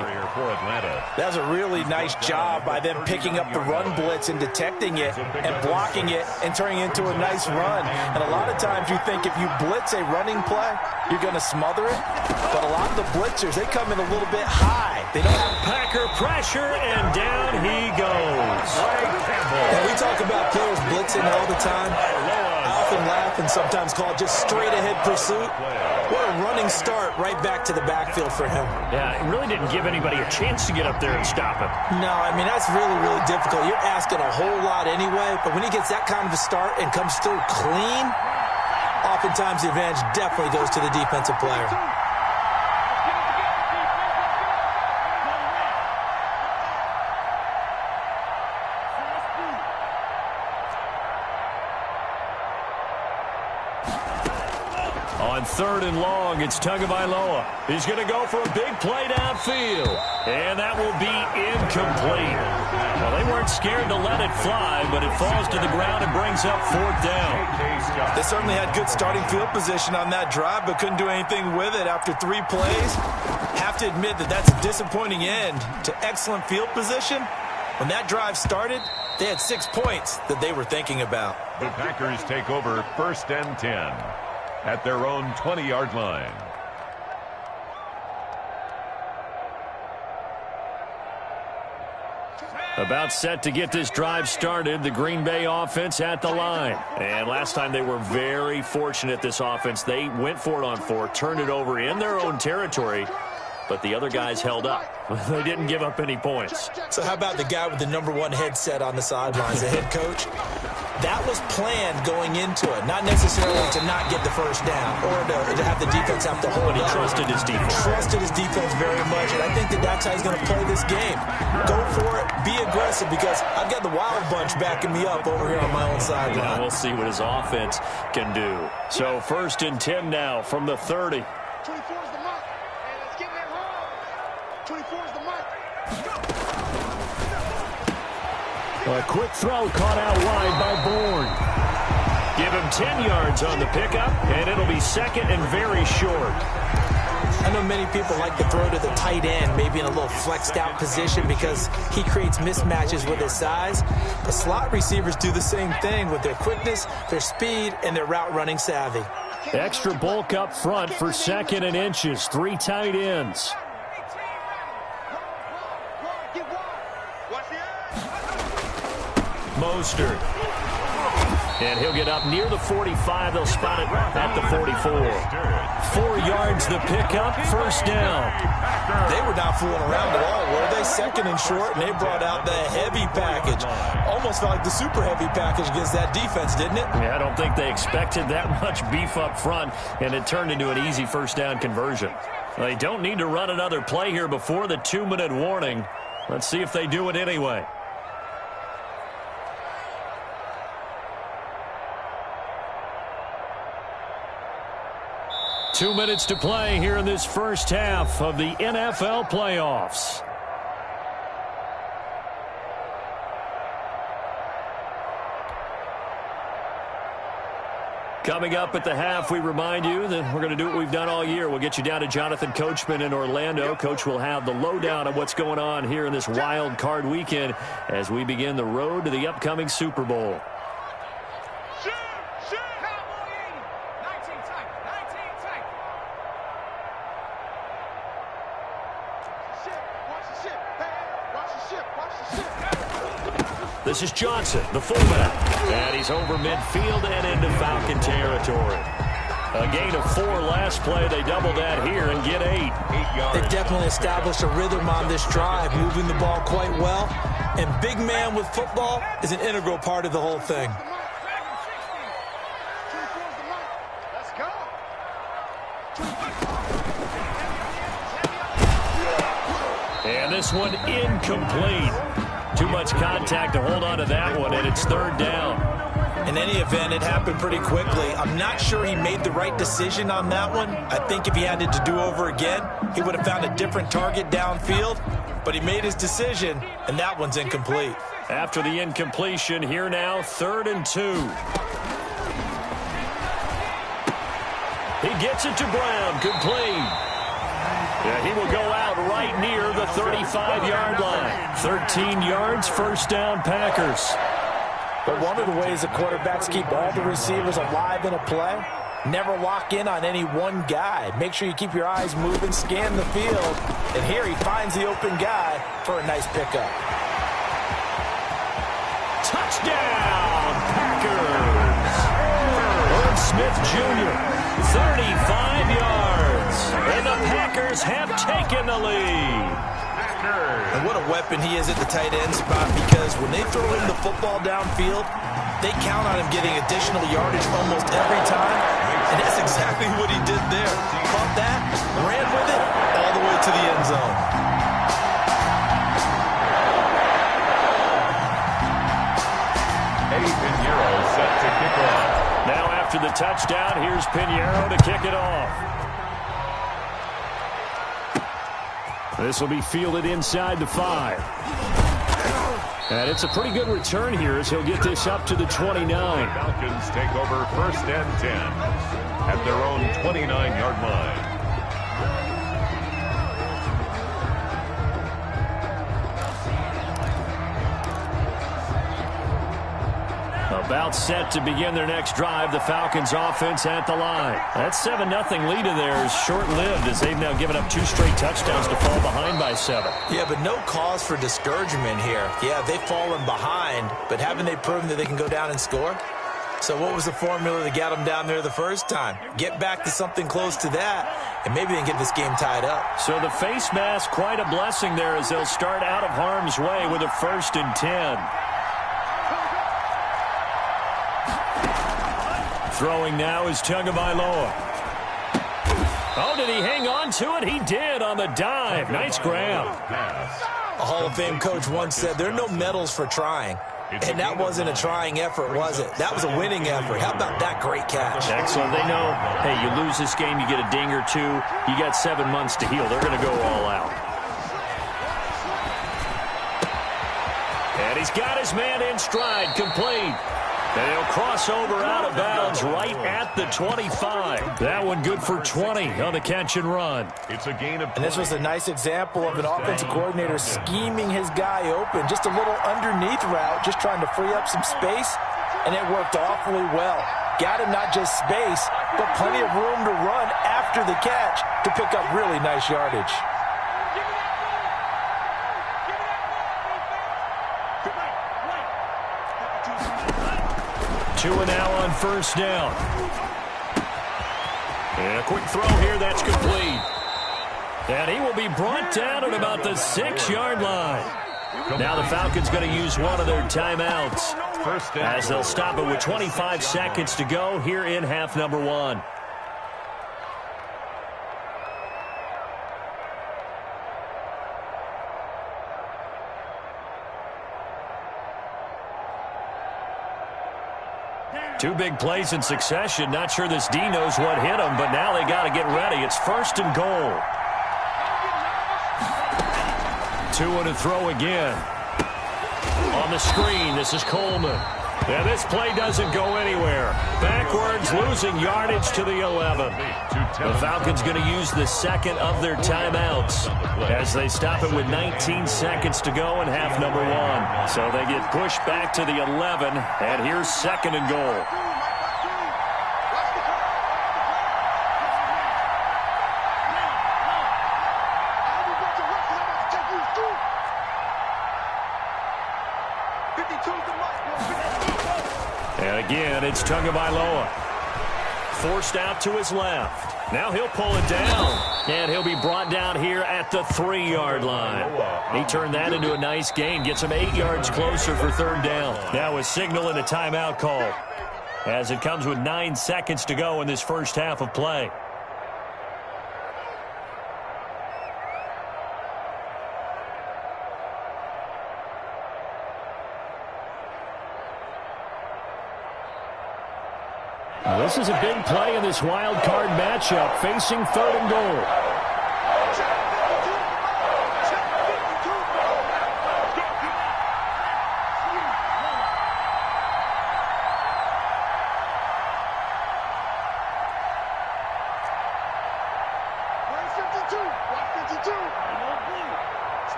That's a really nice job by them picking up the run blitz and detecting it and blocking it and turning it into a nice run. And a lot of times you think if you blitz a running play, you're going to smother it. But a lot of the blitzers, they come in a little bit high. They don't have Packer pressure, and down he goes. And we talk about players blitzing all the time. I often laugh and sometimes call it just straight-ahead pursuit. What a running start right back to the backfield for him. Yeah, it really didn't give anybody a chance to get up there and stop him. No, I mean, that's really, really difficult. You're asking a whole lot anyway, but when he gets that kind of a start and comes through clean, oftentimes the advantage definitely goes to the defensive player. On 3rd and long, it's Tagovailoa. He's going to go for a big play downfield. And that will be incomplete. Well, they weren't scared to let it fly, but it falls to the ground and brings up 4th down. They certainly had good starting field position on that drive, but couldn't do anything with it after 3 plays. Have to admit that that's a disappointing end to excellent field position. When that drive started, they had 6 points that they were thinking about. The Packers take over 1st and 10. At their own 20-yard line. About set to get this drive started, the Green Bay offense at the line. And last time they were very fortunate, this offense. They went for it on 4, turned it over in their own territory, but the other guys held up. They didn't give up any points. So how about the guy with the #1 headset on the sidelines, the head coach? That was planned going into it, not necessarily to not get the first down or to have the defense have to hold up. But he trusted his defense. Trusted his defense very much, and I think that that's how he's going to play this game. Go for it, be aggressive, because I've got the Wild Bunch backing me up over here on my own sideline. Now we'll see what his offense can do. So 1st and 10 now from the 30. 24 is the mark. Hey, let's get that wrong. 24 is the mark. A quick throw caught out wide by Bourne. Give him 10 yards on the pickup, and it'll be 2nd and very short. I know many people like to throw to the tight end, maybe in a little flexed out position because he creates mismatches with his size. The slot receivers do the same thing with their quickness, their speed, and their route running savvy. Extra bulk up front for 2nd and inches. 3 tight ends. Mostert. And he'll get up near the 45. They'll spot it at the 44. 4 yards the pickup, 1st down. They were not fooling around at all, were they? 2nd and short, and they brought out the heavy package. Almost felt like the super heavy package against that defense, didn't it? Yeah, I don't think they expected that much beef up front, and it turned into an easy 1st down conversion. They don't need to run another play here before the 2-minute warning. Let's see if they do it anyway. Two minutes to play here in this first half of the NFL playoffs. Coming up at the half, we remind you that we're going to do what we've done all year. We'll get you down to Jonathan Coachman in Orlando. Coach will have the lowdown of what's going on here in this wild card weekend as we begin the road to the upcoming Super Bowl. This is Johnson, the fullback, and he's over midfield and into Falcon territory. A gain of 4 last play. They double that here and get 8. They definitely established a rhythm on this drive, moving the ball quite well. And big man with football is an integral part of the whole thing. And this one incomplete. Too much contact to hold on to that one, and it's third down. In any event, it happened pretty quickly. I'm not sure he made the right decision on that one. I think if he had it to do over again, he would have found a different target downfield. But he made his decision, and that one's incomplete. After the incompletion, here now, 3rd and 2. He gets it to Brown, complete. Yeah, he will go out right near the 35-yard line. 13 yards, first down, Packers. But one of the ways the quarterbacks keep all the receivers alive in a play, never lock in on any one guy. Make sure you keep your eyes moving, scan the field, and here he finds the open guy for a nice pickup. Touchdown, Packers! Herb Smith Jr., 35 yards, and the Packers have taken the lead. And what a weapon he is at the tight end spot, because when they throw him the football downfield, they count on him getting additional yardage almost every time, and that's exactly what he did there. Caught that, ran with it, all the way to the end zone. Eddie Pinheiro set to kick off. Now after the touchdown, here's Pinheiro to kick it off. This will be fielded inside the 5. And it's a pretty good return here as he'll get this up to the 29. Falcons take over 1st and 10 at their own 29-yard line. About set to begin their next drive, the Falcons offense at the line. That 7-0 lead of theirs is short-lived as they've now given up 2 straight touchdowns to fall behind by 7. Yeah, but no cause for discouragement here. Yeah, they've fallen behind, but haven't they proven that they can go down and score? So what was the formula that got them down there the first time? Get back to something close to that, and maybe they can get this game tied up. So the face mask, quite a blessing there as they'll start out of harm's way with a 1st and 10. Throwing now is Tagovailoa. Oh, did he hang on to it? He did on the dive. Nice grab. A Hall of Fame coach once said there are no medals for trying. And that wasn't a trying effort, was it? That was a winning effort. How about that great catch? Excellent. They know, hey, you lose this game, you get a ding or 2. You got 7 months to heal. They're going to go all out. And he's got his man in stride, complete. And he'll cross over out of bounds right at the 25. That one good for 20 on the catch and run. It's a gain of 20. And this was a nice example of an offensive coordinator scheming his guy open. Just a little underneath route, just trying to free up some space, and it worked awfully well. Got him not just space, but plenty of room to run after the catch to pick up really nice yardage. Two and now on 1st down. And a quick throw here, that's complete. And he will be brought down at about the 6-yard line. Now the Falcons going to use one of their timeouts as they'll stop it with 25 seconds to go here in half number 1. Two big plays in succession. Not sure this D knows what hit him, but now they got to get ready. It's 1st and goal. 2 and a throw again. On the screen, this is Coleman. And this play doesn't go anywhere. Backwards, losing yardage to the 11. The Falcons going to use the second of their timeouts as they stop it with 19 seconds to go in half number 1. So they get pushed back to the 11, and here's 2nd and goal. And again, it's Tagovailoa. Forced out to his left. Now he'll pull it down. And he'll be brought down here at the 3-yard line. He turned that into a nice gain. Gets him 8 yards closer for 3rd down. Now a signal and a timeout call as it comes with 9 seconds to go in this first half of play. This is a big play in this wild card matchup, facing 3rd and goal.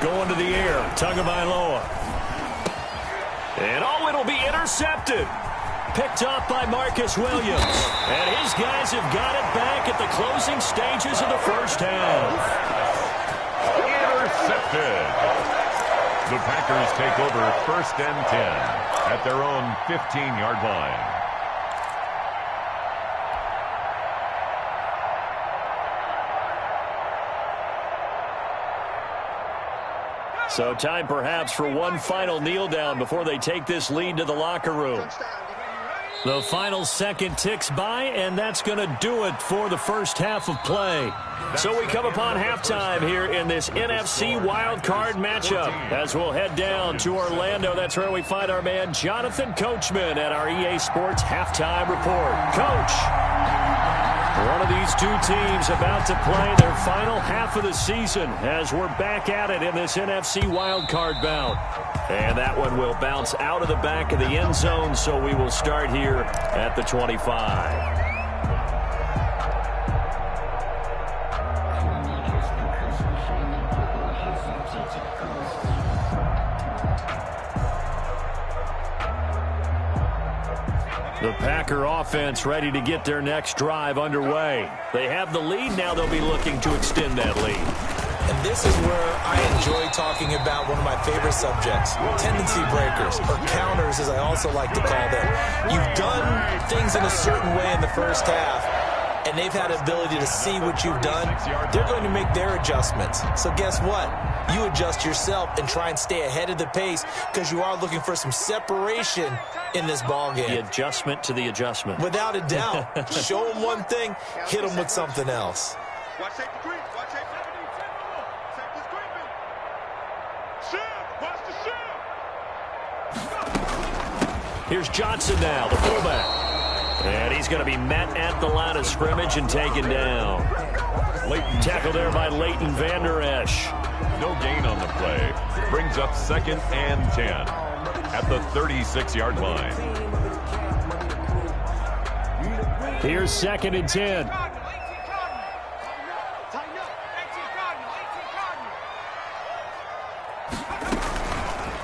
Going to the air, Tagovailoa. And it'll be intercepted. Picked off by Marcus Williams. And his guys have got it back at the closing stages of the first half. Intercepted. The Packers take over 1st and 10 at their own 15-yard line. So time perhaps for one final kneel down before they take this lead to the locker room. The final second ticks by, and that's going to do it for the first half of play. So we come upon halftime here in this NFC wildcard matchup. As we'll head down to Orlando, that's where we find our man Jonathan Coachman at our EA Sports Halftime Report. Coach! One of these two teams about to play their final half of the season as we're back at it in this NFC wildcard bout. And that one will bounce out of the back of the end zone, so we will start here at the 25. The Packer offense ready to get their next drive underway. They have the lead. Now they'll be looking to extend that lead. And this is where I enjoy talking about one of my favorite subjects, tendency breakers, or counters as I also like to call them. You've done things in a certain way in the first half, and they've had the ability to see what you've done. They're going to make their adjustments. So guess what? You adjust yourself and try and stay ahead of the pace because you are looking for some separation in this ball game. The adjustment to the adjustment. Without a doubt. Show them one thing, hit them with something else. Watch take the green. Watch take the green. Take this green. Shield. Watch the shield. Here's Johnson now, the fullback. And he's going to be met at the line of scrimmage and taken down. Tackle there by Leighton Vander Esch. No gain on the play. Brings up 2nd and 10 at the 36-yard line. Here's 2nd and 10.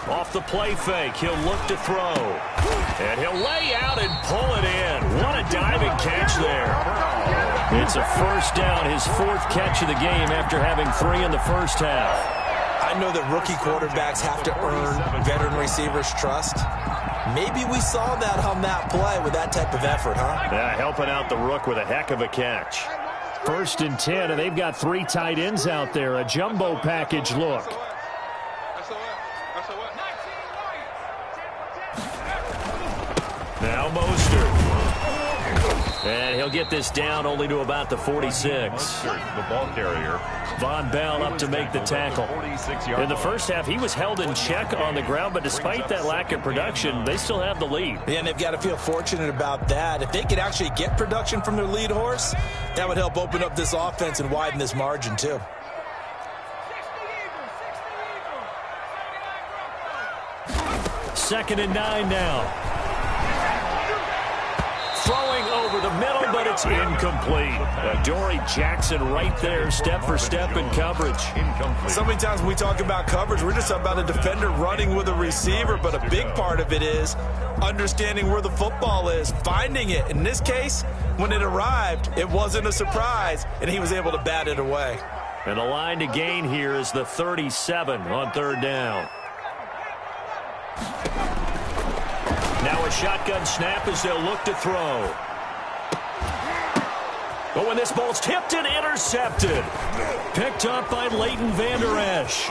Off the play fake, he'll look to throw. And he'll lay out and pull it in. What a diving catch there. It's a first down, his 4th catch of the game after having 3 in the first half. I know that rookie quarterbacks have to earn veteran receivers' trust. Maybe we saw that on that play with that type of effort, huh? Yeah, helping out the rook with a heck of a catch. 1st and 10, and they've got 3 tight ends out there. A jumbo package look. Now Mostert. And he'll get this down only to about the 46. The ball carrier. Von Bell up to make the tackle. In the first half, he was held in check on the ground, but despite that lack of production, they still have the lead. Yeah, and they've got to feel fortunate about that. If they could actually get production from their lead horse, that would help open up this offense and widen this margin, too. Second and 9 now. Throwing over the middle, but it's incomplete. Dory Jackson right there, step for step in coverage. Incomplete. So many times when we talk about coverage, we're just about a defender running with a receiver, but a big part of it is understanding where the football is, finding it. In this case, when it arrived, it wasn't a surprise, and he was able to bat it away. And the line to gain here is the 37 on 3rd down. Now a shotgun snap as they'll look to throw. Oh, and this ball's tipped and intercepted. Picked up by Leighton Vander Esch.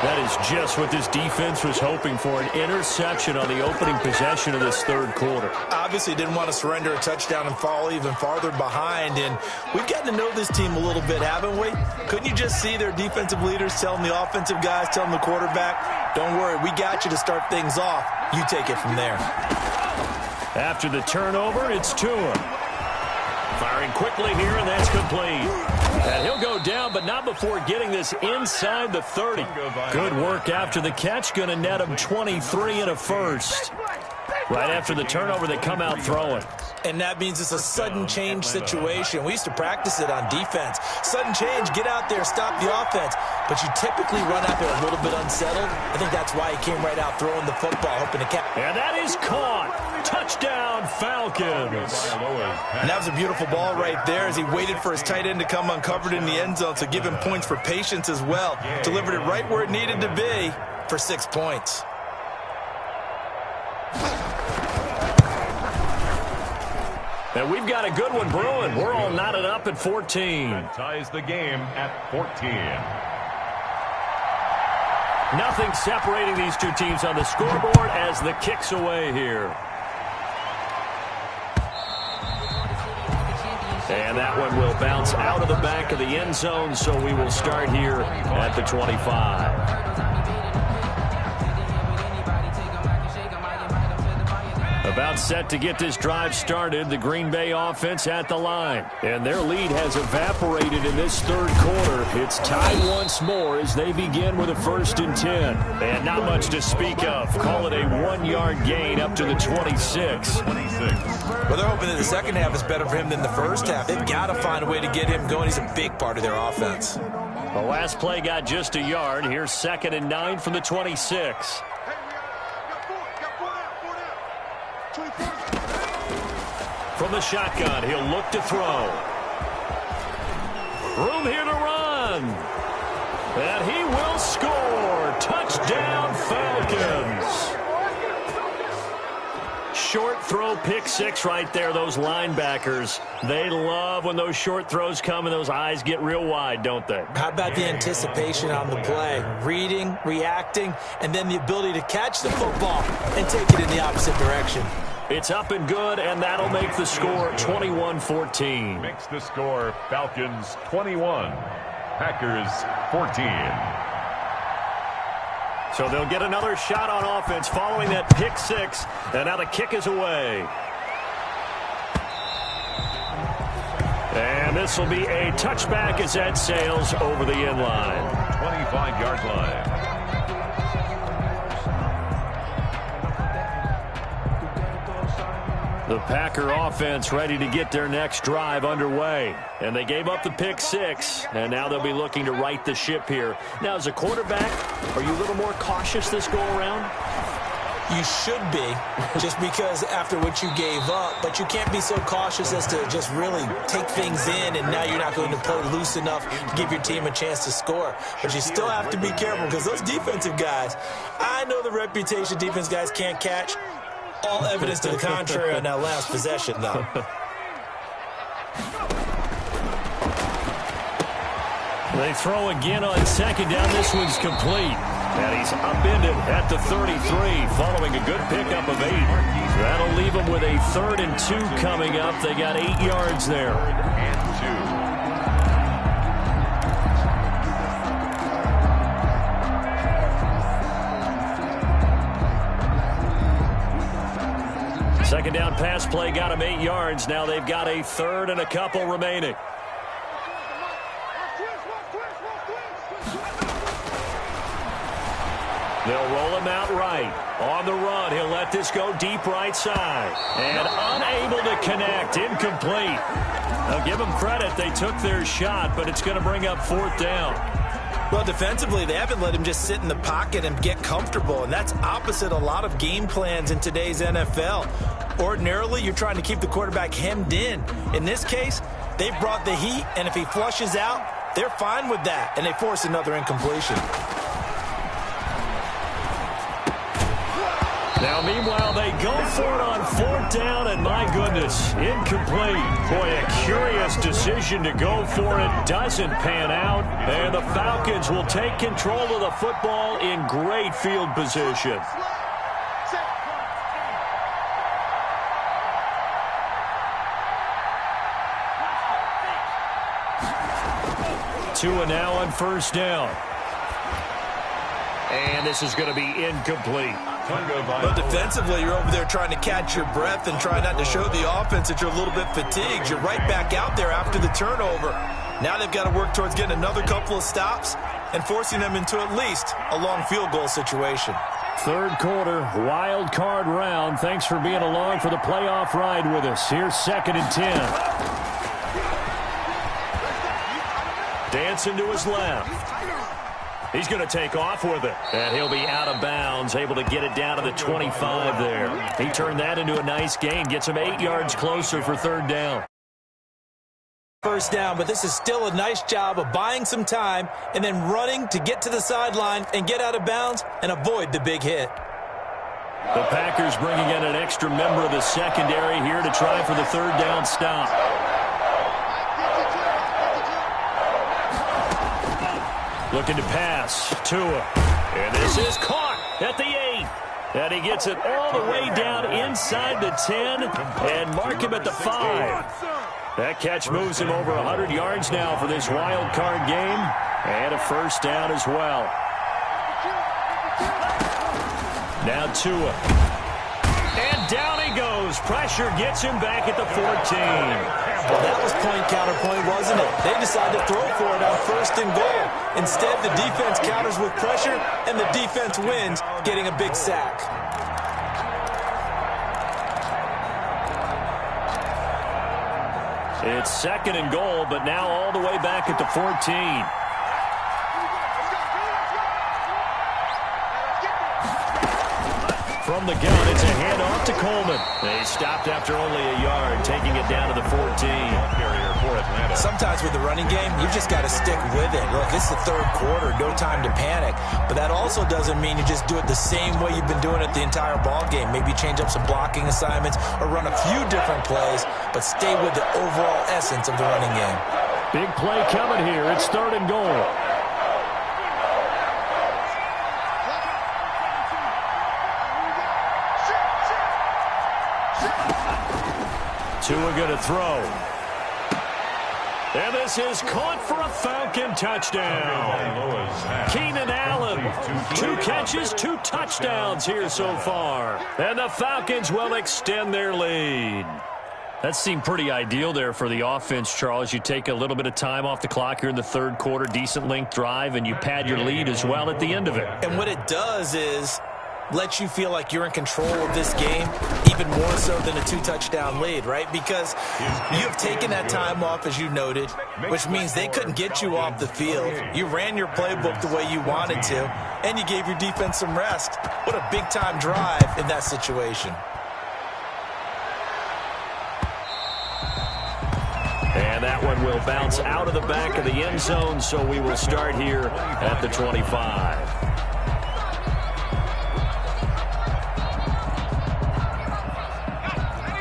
That is just what this defense was hoping for, an interception on the opening possession of this 3rd quarter. Obviously didn't want to surrender a touchdown and fall even farther behind, and we've gotten to know this team a little bit, haven't we? Couldn't you just see their defensive leaders telling the offensive guys, telling the quarterback, Don't worry, we got you to start things off. You take it from there. After the turnover, it's Tua. Firing quickly here, and that's complete. And he'll go down, but not before getting this inside the 30. Good work after the catch. Going to net him 23 and a first. Right after the turnover, they come out throwing. And that means it's a sudden change situation. We used to practice it on defense. Sudden change, get out there, stop the offense. But you typically run out there a little bit unsettled. I think that's why he came right out throwing the football, hoping to catch. And that is caught. Touchdown, Falcons. And that was a beautiful ball right there as he waited for his tight end to come uncovered in the end zone. So give him points for patience as well. Delivered it right where it needed to be for 6 points. And we've got a good one brewing. We're all knotted up at 14. That ties the game at 14. Nothing separating these two teams on the scoreboard as the kick's away here. And that one will bounce out of the back of the end zone, so we will start here at the 25. About set to get this drive started, the Green Bay offense at the line. And their lead has evaporated in this third quarter. It's tied once more as they begin with a 1st and 10. And not much to speak of. Call it a 1-yard gain up to the 26. Well, they're hoping that the second half is better for him than the first half. They've got to find a way to get him going. He's a big part of their offense. The last play got just a yard. Here's 2nd and 9 from the 26. From the shotgun, he'll look to throw. Room here to run. And he will score. Touchdown, Falcons. Short throw, pick 6 right there. Those linebackers, they love when those short throws come and those eyes get real wide, don't they? How about the anticipation on the play? Reading, reacting, and then the ability to catch the football and take it in the opposite direction. It's up and good, and that'll make the score 21-14. Makes the score Falcons 21, Packers 14. So they'll get another shot on offense following that pick 6, and now the kick is away. And this will be a touchback as that sails over the end line. 25-yard line. The Packer offense ready to get their next drive underway. And they gave up the pick 6, and now they'll be looking to right the ship here. Now, as a quarterback, are you a little more cautious this go-around? You should be, just because after what you gave up, but you can't be so cautious as to just really take things in, and now you're not going to play loose enough to give your team a chance to score. But you still have to be careful because those defensive guys, I know the reputation defense guys can't catch. All evidence to the contrary on that last possession, though. They throw again on 2nd down. This one's complete. And he's upended at the 33 following a good pickup of 8. That'll leave him with a 3rd and 2 coming up. They got 8 yards there. And 2. Second down pass play got him 8 yards. Now they've got a 3rd and a couple remaining. They'll roll him out right. On the run, he'll let this go deep right side. And unable to connect. Incomplete. Now give them credit. They took their shot, but it's going to bring up 4th down. Well, defensively, they haven't let him just sit in the pocket and get comfortable, and that's opposite a lot of game plans in today's NFL. Ordinarily, you're trying to keep the quarterback hemmed in. In this case, they brought the heat, and if he flushes out, they're fine with that, and they force another incompletion. Now, meanwhile, they go for it on 4th down, and my goodness, incomplete. Boy, a curious decision to go for it. Doesn't pan out, and the Falcons will take control of the football in great field position. Tua now on 1st down. And this is going to be incomplete. But defensively, you're over there trying to catch your breath and try not to show the offense that you're a little bit fatigued. You're right back out there after the turnover. Now they've got to work towards getting another couple of stops and forcing them into at least a long field goal situation. Third quarter, wild card round. Thanks for being along for the playoff ride with us. Here's 2nd and 10. Dancing to his left. He's going to take off with it. And he'll be out of bounds, able to get it down to the 25 there. He turned that into a nice gain, gets him 8 yards closer for 3rd down. First down, but this is still a nice job of buying some time and then running to get to the sideline and get out of bounds and avoid the big hit. The Packers bringing in an extra member of the secondary here to try for the 3rd down stop. Looking to pass. Tua. And this is caught at the 8. And he gets it all the way down inside the 10 and mark him at the 5. That catch moves him over 100 yards now for this wild card game. And a 1st down as well. Now Tua. And down he goes. Pressure gets him back at the 14. Well, that was point counterpoint, wasn't it? They decided to throw for it on 1st and goal. Instead, the defense counters with pressure, and the defense wins, getting a big sack. It's 2nd and goal, but now all the way back at the 14. From the gun, it's a handoff to Coleman. They stopped after only a yard, taking it down to the 14. Sometimes with the running game, you've just got to stick with it. Look, it's the 3rd quarter, no time to panic. But that also doesn't mean you just do it the same way you've been doing it the entire ball game. Maybe change up some blocking assignments or run a few different plays, but stay with the overall essence of the running game. Big play coming here. It's 3rd and goal. Tua going to throw. And this is caught for a Falcon touchdown. Keenan Allen, 2 catches, 2 touchdowns here so far. And the Falcons will extend their lead. That seemed pretty ideal there for the offense, Charles. You take a little bit of time off the clock here in the 3rd quarter, decent length drive, and you pad your lead as well at the end of it. And what it does is let you feel like you're in control of this game, even more so than a 2-touchdown lead, right? Because you've taken that time off, as you noted, which means they couldn't get you off the field. You ran your playbook the way you wanted to, and you gave your defense some rest. What a big-time drive in that situation. And that one will bounce out of the back of the end zone, so we will start here at the 25.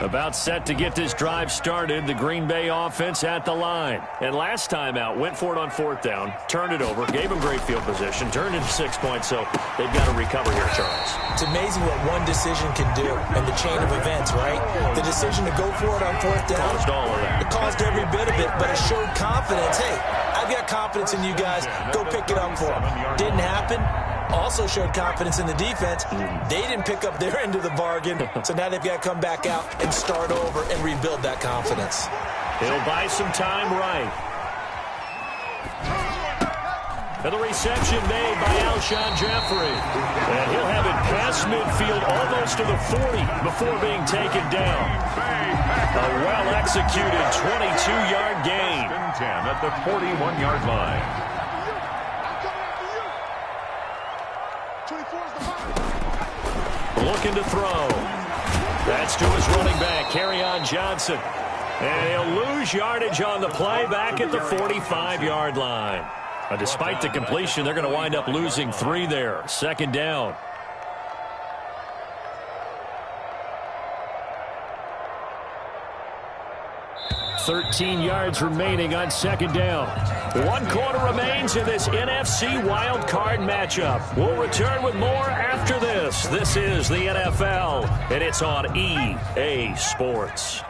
About set to get this drive started, the Green Bay offense at the line. And last time out, went for it on 4th down, turned it over, gave them great field position, turned into 6 points, so they've got to recover here, Charles. It's amazing what one decision can do in the chain of events, right? The decision to go for it on 4th down. Caused all of that. It caused every bit of it, but it showed confidence. Hey, I've got confidence in you guys. Go pick it up for them. Didn't happen. Also showed confidence in the defense. They didn't pick up their end of the bargain, so now they've got to come back out and start over and rebuild that confidence. He'll buy some time right. And the reception made by Alshon Jeffrey. And he'll have it past midfield almost to the 40 before being taken down. A well-executed 22-yard gain. 10 at the 41-yard line. Looking to throw. That's to his running back, Kerryon Johnson. And he'll lose yardage on the play back at the 45-yard line. Despite the completion, they're going to wind up losing 3 there. 2nd down. $13 yards remaining on 2nd down. 1 quarter remains in this NFC wild card matchup. We'll return with more after this. This is the NFL, and it's on EA Sports.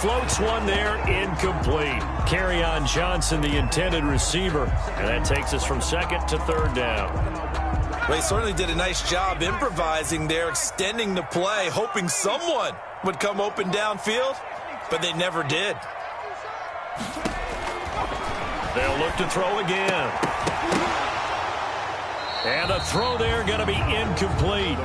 floats one there, incomplete. Kerryon Johnson, the intended receiver. And that takes us from second to third down. Well, he certainly did a nice job improvising there, extending the play, hoping someone would come open downfield, but they never did. They'll look to throw again. And the throw there going to be incomplete.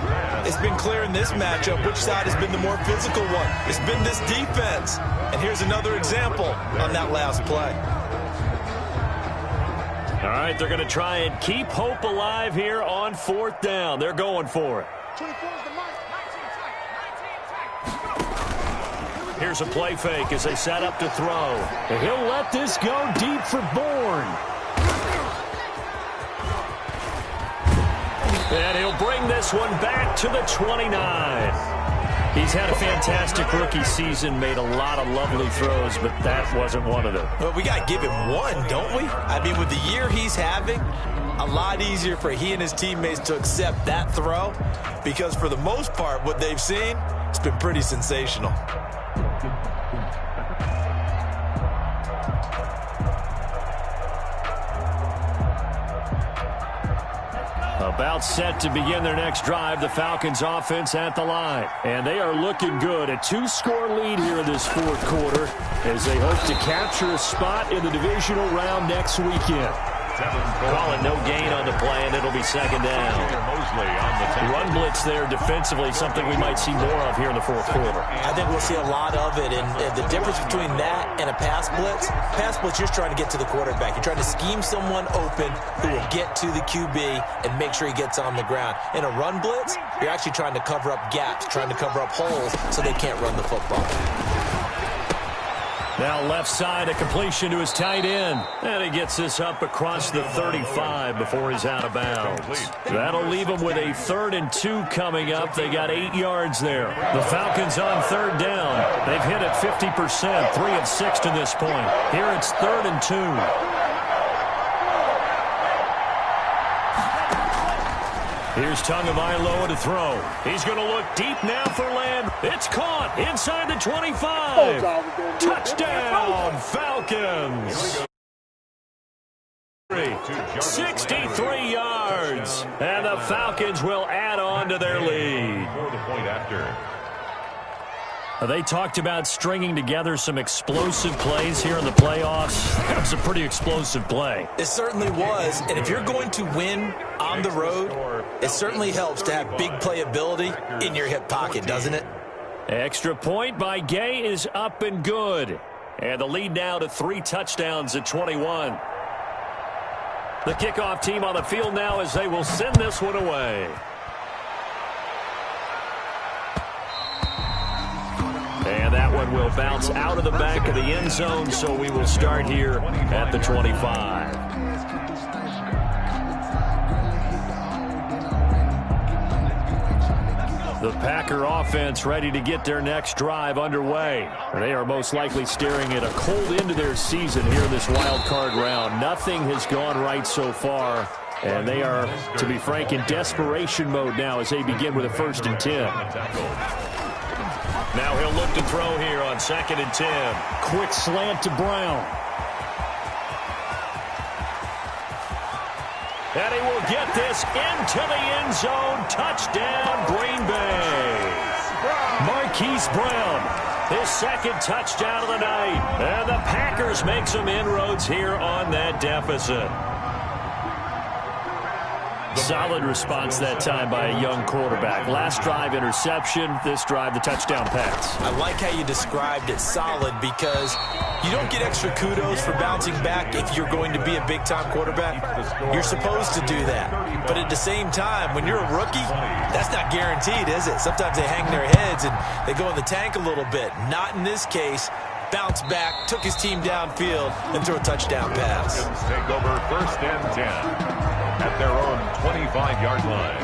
It's been clear in this matchup which side has been the more physical one. It's been this defense. And here's another example on that last play. All right, they're going to try and keep hope alive here on fourth down. They're going for it. Here's a play fake as they set up to throw. And he'll let this go deep for Bourne. And he'll bring this one back to the 29. He's had a fantastic rookie season, made a lot of lovely throws, but that wasn't one of them. Well, we got to give him one, don't we? I mean, with the year he's having, a lot easier for he and his teammates to accept that throw because for the most part, what they've seen, it's been pretty sensational. About set to begin their next drive, the Falcons offense at the line. And they are looking good. A 2-score lead here in this fourth quarter as they hope to capture a spot in the divisional round next weekend. Call it no gain on the play, and it'll be second down. Run blitz there defensively, something we might see more of here in the fourth quarter. I think we'll see a lot of it, and the difference between that and a pass blitz, you're trying to get to the quarterback. You're trying to scheme someone open who will get to the QB and make sure he gets on the ground. In a run blitz, you're actually trying to cover up gaps, trying to cover up holes so they can't run the football. Now left side, a completion to his tight end. And he gets this up across the 35 before he's out of bounds. That'll leave him with a 3rd and 2 coming up. They got 8 yards there. The Falcons on third down. They've hit it 50%, 3 of 6 to this point. Here it's 3rd and 2. Here's Tagovailoa to throw. He's going to look deep now for land. It's caught inside the 25. Touchdown, Falcons. 63 yards. And the Falcons will add on to their lead. For the point after. They talked about stringing together some explosive plays here in the playoffs. That was a pretty explosive play. It certainly was. And if you're going to win on the road, it certainly helps to have big playability in your hip pocket, doesn't it? Extra point by Gay is up and good. And the lead now to 3 touchdowns at 21. The kickoff team on the field now as they will send this one away. And that one will bounce out of the back of the end zone, so we will start here at the 25. The Packer offense ready to get their next drive underway. They are most likely staring at a cold end to their season here in this wild card round. Nothing has gone right so far, and they are, to be frank, in desperation mode now as they begin with a 1st and 10. Now he'll look to throw here on 2nd and 10. Quick slant to Brown. And he will get this into the end zone. Touchdown, Green Bay. Marquise Brown, his 2nd touchdown of the night. And the Packers make some inroads here on that deficit. Solid response that time by a young quarterback. Last drive, interception. This drive, the touchdown pass. I like how you described it, solid, because you don't get extra kudos for bouncing back if you're going to be a big-time quarterback. You're supposed to do that. But at the same time, when you're a rookie, that's not guaranteed, is it? Sometimes they hang their heads and they go in the tank a little bit. Not in this case. Bounced back, took his team downfield, and threw a touchdown pass. Take over 1st and 10 at their own 25-yard line.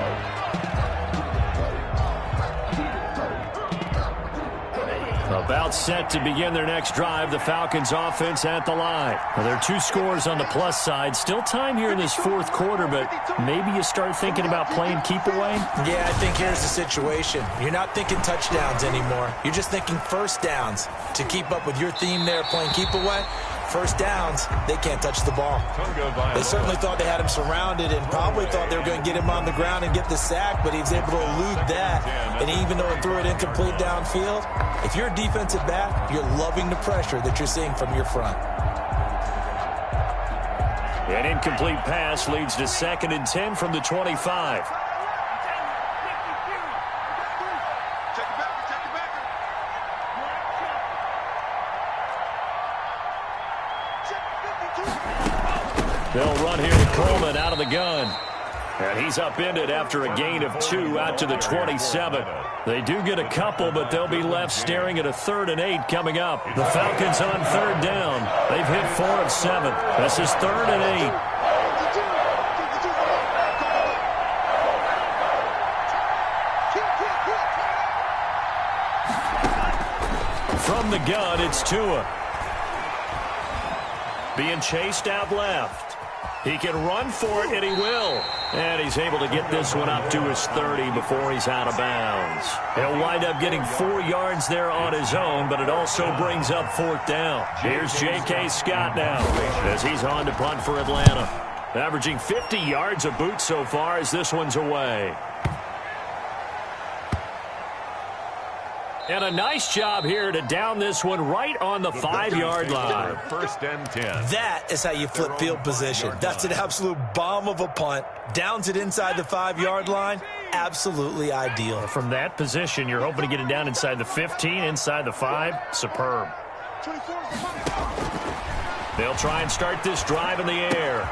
The About set to begin their next drive. The Falcons offense at the line. Well, there are 2 scores on the plus side. Still time here in this fourth quarter, but maybe you start thinking about playing keep away? Yeah, I think here's the situation. You're not thinking touchdowns anymore. You're just thinking first downs. To keep up with your theme there, playing keep away, first downs, they can't touch the ball. They certainly thought they had him surrounded and probably thought they were going to get him on the ground and get the sack, but he was able to elude that. And even though he threw it incomplete downfield, if you're a defensive back, you're loving the pressure that you're seeing from your front. An incomplete pass leads to 2nd and 10 from the 25. They'll run here to Coleman out of the gun. And he's upended after a gain of 2 out to the 27. They do get a couple, but they'll be left staring at a 3rd and 8 coming up. The Falcons on 3rd down. They've hit 4 of 7. This is 3rd and 8. From the gun, it's Tua. Being chased out left. He can run for it, and he will. And he's able to get this one up to his 30 before he's out of bounds. He'll wind up getting 4 yards there on his own, but it also brings up 4th down. Here's J.K. Scott now as he's on to punt for Atlanta. Averaging 50 yards a boot so far as this one's away. And a nice job here to down this one right on the 5-yard line. 1st and 10. That is how you flip field position. That's an absolute bomb of a punt. Downs it inside the 5-yard line. Absolutely ideal. From that position, you're hoping to get it down inside the 15, inside the 5. Superb. They'll try and start this drive in the air.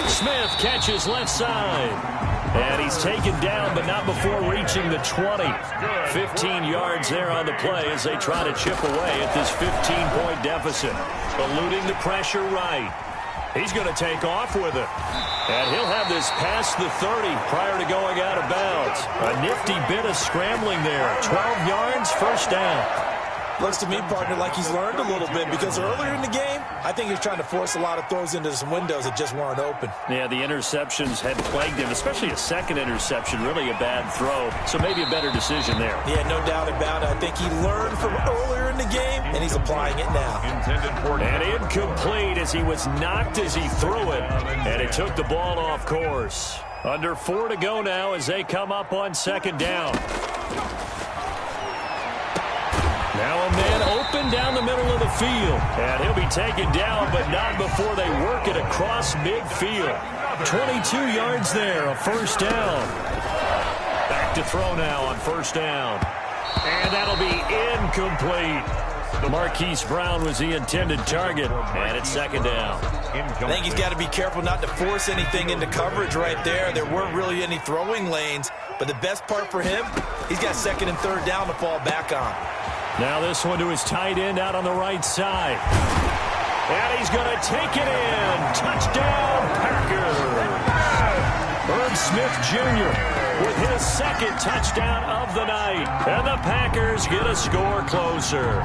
Smith catches left side. And he's taken down, but not before reaching the 20. 15 yards there on the play as they try to chip away at this 15-point deficit. Eluding the pressure right. He's going to take off with it. And he'll have this past the 30 prior to going out of bounds. A nifty bit of scrambling there. 12 yards, 1st down. Looks to me, partner, like he's learned a little bit because earlier in the game, I think he was trying to force a lot of throws into some windows that just weren't open. Yeah, the interceptions had plagued him, especially a 2nd interception, really a bad throw. So maybe a better decision there. Yeah, no doubt about it. I think he learned from earlier in the game, and he's applying it now. And incomplete as he was knocked as he threw it, and it took the ball off course. Under 4 to go now as they come up on 2nd down. Now a man open down the middle of the field. And he'll be taken down, but not before they work it across midfield. 22 yards there, a 1st down. Back to throw now on 1st down. And that'll be incomplete. Marquise Brown was the intended target, and it's 2nd down. I think he's got to be careful not to force anything into coverage right there. There weren't really any throwing lanes, but the best part for him, he's got 2nd and 3rd down to fall back on. Now this one to his tight end out on the right side. And he's going to take it in. Touchdown, Packers. Herb Smith Jr. with his 2nd touchdown of the night. And the Packers get a score closer.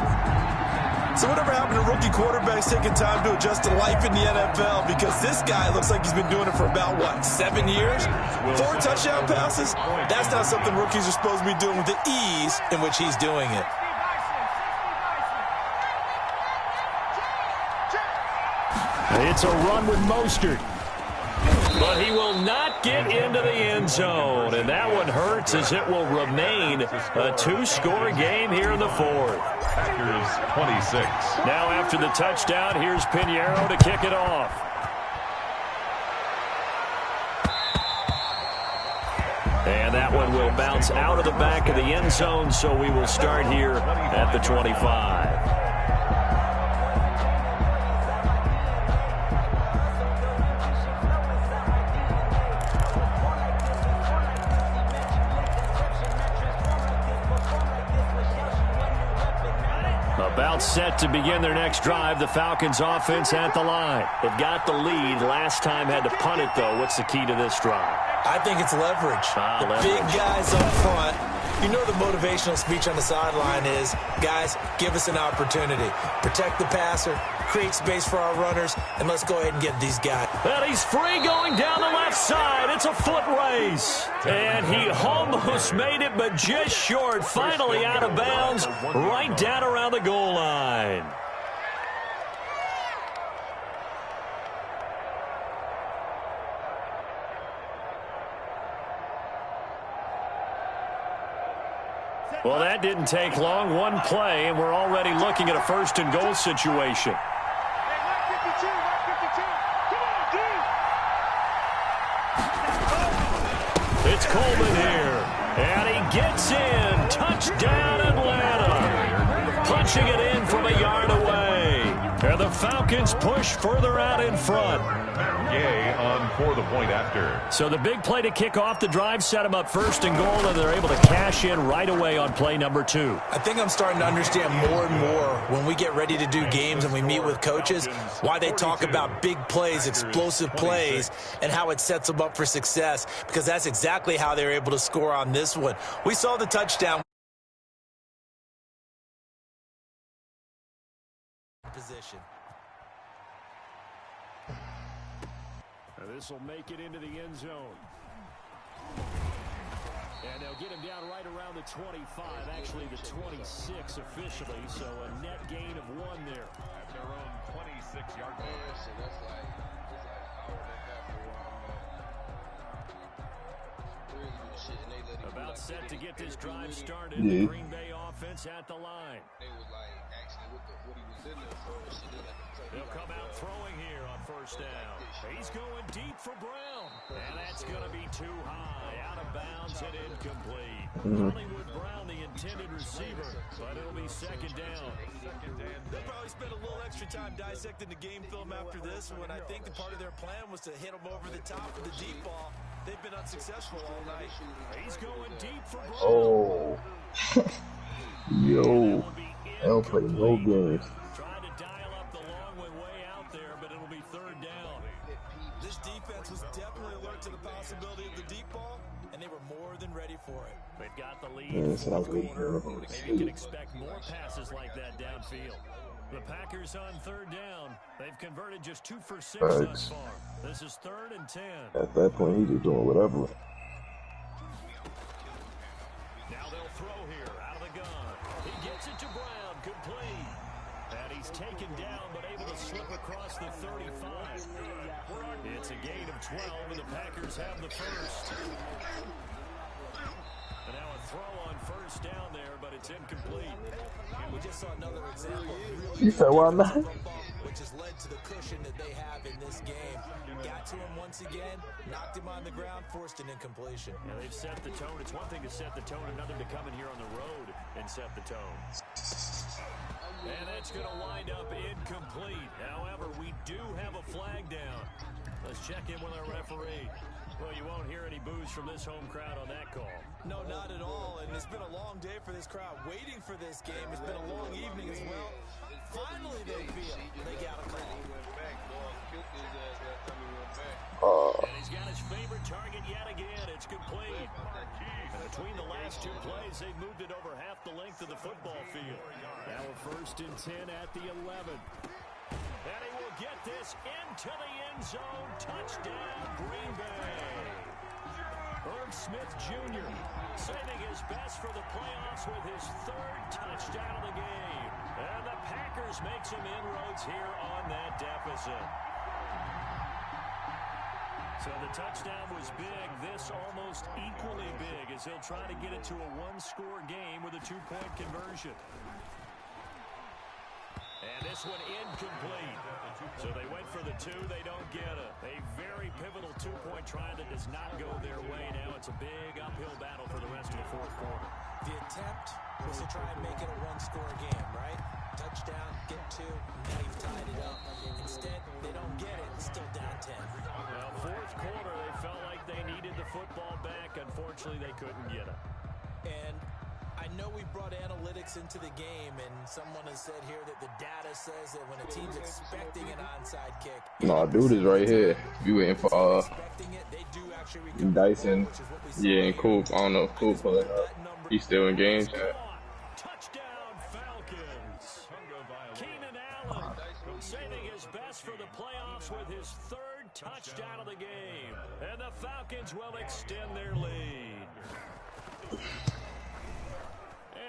So whatever happened to rookie quarterbacks taking time to adjust to life in the NFL? Because this guy looks like he's been doing it for about, 7 years? 4 touchdown passes? That's not something rookies are supposed to be doing with the ease in which he's doing it. It's a run with Mostert. But he will not get into the end zone. And that one hurts as it will remain a 2-score game here in the 4th. Packers 26. Now after the touchdown, here's Pinheiro to kick it off. And that one will bounce out of the back of the end zone, so we will start here at the 25. About set to begin their next drive. The Falcons offense at the line. They've got the lead. Last time had to punt it, though. What's the key to this drive? I think it's leverage. The big guys up front You know the motivational speech on the sideline is, guys, give us an opportunity. Protect the passer, create space for our runners, and let's go ahead and get these guys. And he's free going down the left side. It's a foot race. And he almost made it, but just short. Finally out of bounds, right down around the goal line. Well, that didn't take long. One play, and we're already looking at a first and goal situation. It's Coleman here, and he gets in. Touchdown, Atlanta. Punching it in from a yard away. And the Falcons push further out in front. Yay on for the point after. So the big play to kick off the drive set them up first and goal, and they're able to cash in right away on play number 2. I think I'm starting to understand more and more when we get ready to do games and we meet with coaches why they talk about big plays, explosive plays, and how it sets them up for success, because that's exactly how they're able to score on this one. We saw the touchdown. Position. This will make it into the end zone. And they'll get him down right around the 25, actually the 26 officially, so a net gain of 1 there. At their own 26-yard line. So that's like hour and a half for About set to get this drive started. The Green Bay offense at the line. They was like actually what he was in there for. They'll come out throwing here on first down. He's going deep for Brown. And that's going to be too high. Out of bounds and incomplete. Hollywood Brown, the intended receiver, but it'll be second down. They'll probably spend a little extra time dissecting the game film after this one. I think the part of their plan was to hit them over the top of the deep ball. They've been unsuccessful all night. He's going deep for Brown. Oh. Yo. I don't play no games. Trying to dial up the long one way out there, but it'll be third down. This defense was definitely alert to the possibility of the deep ball, and they were more than ready for it. They've got the lead. Yeah, so Maybe you can expect more passes like that downfield. The Packers on third down. They've converted just 2 for 6 thus far. This is 3rd and 10. At that point, he's just doing whatever. Now they'll throw here out of the gun. He gets it to Brown, complete. And he's taken down, but able to slip across the 35. It's a gain of 12, and the Packers have the first. And now a throw on first down there, but it's incomplete. And we just saw another example. She said, why not? Which has led to the cushion that they have in this game. Got to him once again, knocked him on the ground, forced an incompletion. Yeah, they've set the tone. It's one thing to set the tone, another to come in here on the road and set the tone. And that's going to wind up incomplete. However, we do have a flag down. Let's check in with our referee. Well, you won't hear any boos from this home crowd on that call. No, not at all. And it's been a long day for this crowd waiting for this game. It's been a long evening as well. Finally, they feel they got a call. And he's got his favorite target yet again. It's complete. And between the last 2 plays, they've moved it over half the length of the football field. Now a 1st and 10 at the 11. And he will get this into the end zone. Touchdown, Green Bay. Irv Smith Jr. saving his best for the playoffs with his 3rd touchdown of the game. And the Packers make some inroads here on that deficit. So the touchdown was big. This almost equally big as he'll try to get it to a 1-score game with a 2-point conversion. And this one incomplete. So they went for the 2. They don't get it. A very pivotal 2-point try that does not go their way. Now it's a big uphill battle for the rest of the 4th quarter. The attempt was to try and make it a 1-score game, right? Touchdown, get 2, now you've tied it up. Instead, they don't get it. It's still down 10. Well, 4th quarter, they felt like they needed the football back. Unfortunately, they couldn't get it. And I know we brought analytics into the game, and someone has said here that the data says that when a team's expecting an onside kick. No, dude is right here. You waiting for Dyson. Yeah, and Coop. I don't know if Coop pulling up. He's still in game chat. Touchdown Falcons. Keenan Allen saving his best for the playoffs with his third touchdown of the game. And the Falcons will extend their lead.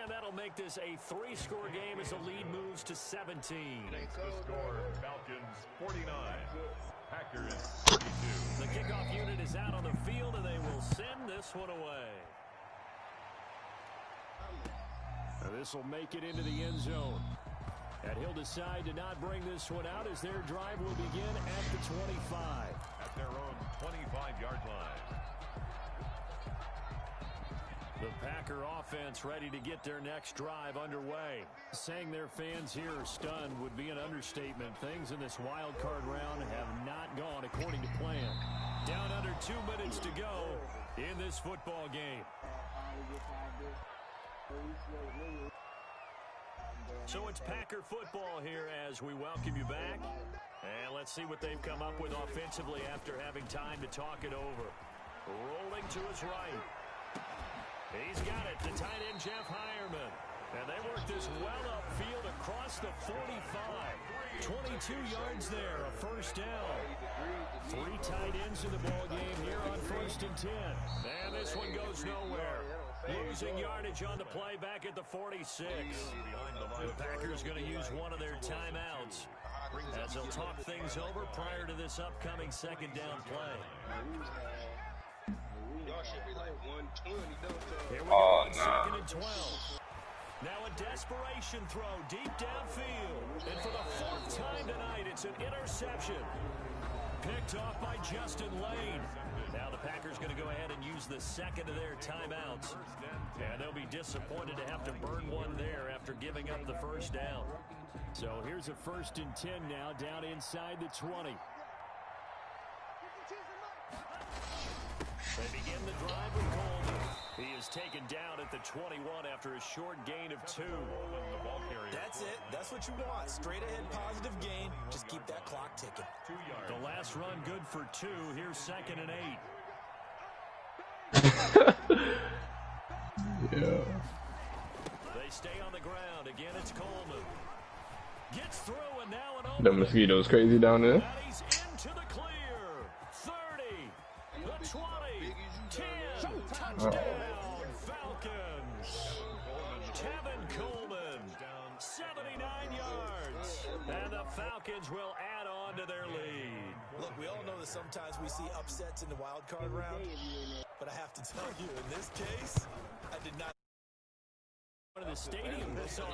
And that'll make this a 3-score game as the lead moves to 17. Makes the score Falcons 49, Packers 32. The kickoff unit is out on the field, and they will send this one away. This will make it into the end zone. And he'll decide to not bring this one out as their drive will begin at the 25. At their own 25-yard line. The Packer offense ready to get their next drive underway. Saying their fans here are stunned would be an understatement. Things in this wild card round have not gone according to plan. Down under 2 minutes to go in this football game. So it's Packer football here as we welcome you back. And let's see what they've come up with offensively after having time to talk it over. Rolling to his right. He's got it, the tight end Jeff Heuerman. And they work this well upfield across the 45. 22 yards there, a first down. 3 tight ends in the ball game here on 1st and 10. And this one goes nowhere. Losing yardage on the play back at the 46. The Packers going to use one of their timeouts as they'll talk things over prior to this upcoming 2nd down play. Here we go on 2nd and 12. Now a desperation throw deep downfield. And for the 4th time tonight, it's an interception. Picked off by Justin Lane. Now the Packers going to go ahead and use the 2nd of their timeouts. And they'll be disappointed to have to burn one there after giving up the 1st down. So here's a 1st and 10 now down inside the 20. They begin the drive with Coleman. He is taken down at the 21 after a short gain of 2. That's it. That's what you want. Straight ahead positive gain. Just keep that clock ticking. 2 yards. The last run good for 2. Here's 2nd and 8. Yeah. They stay on the ground. Again, it's Coleman. Gets through and now an open. The mosquitoes crazy down there. And he's into the clear. 30. The 20. 10. Touchdown. Falcons. Tevin Coleman. 79 yards. And the Falcons will add on to their lead. Look, we all know that sometimes we see upsets in the wild card round, but I have to tell you, in this case, I did not. In the stadium, we saw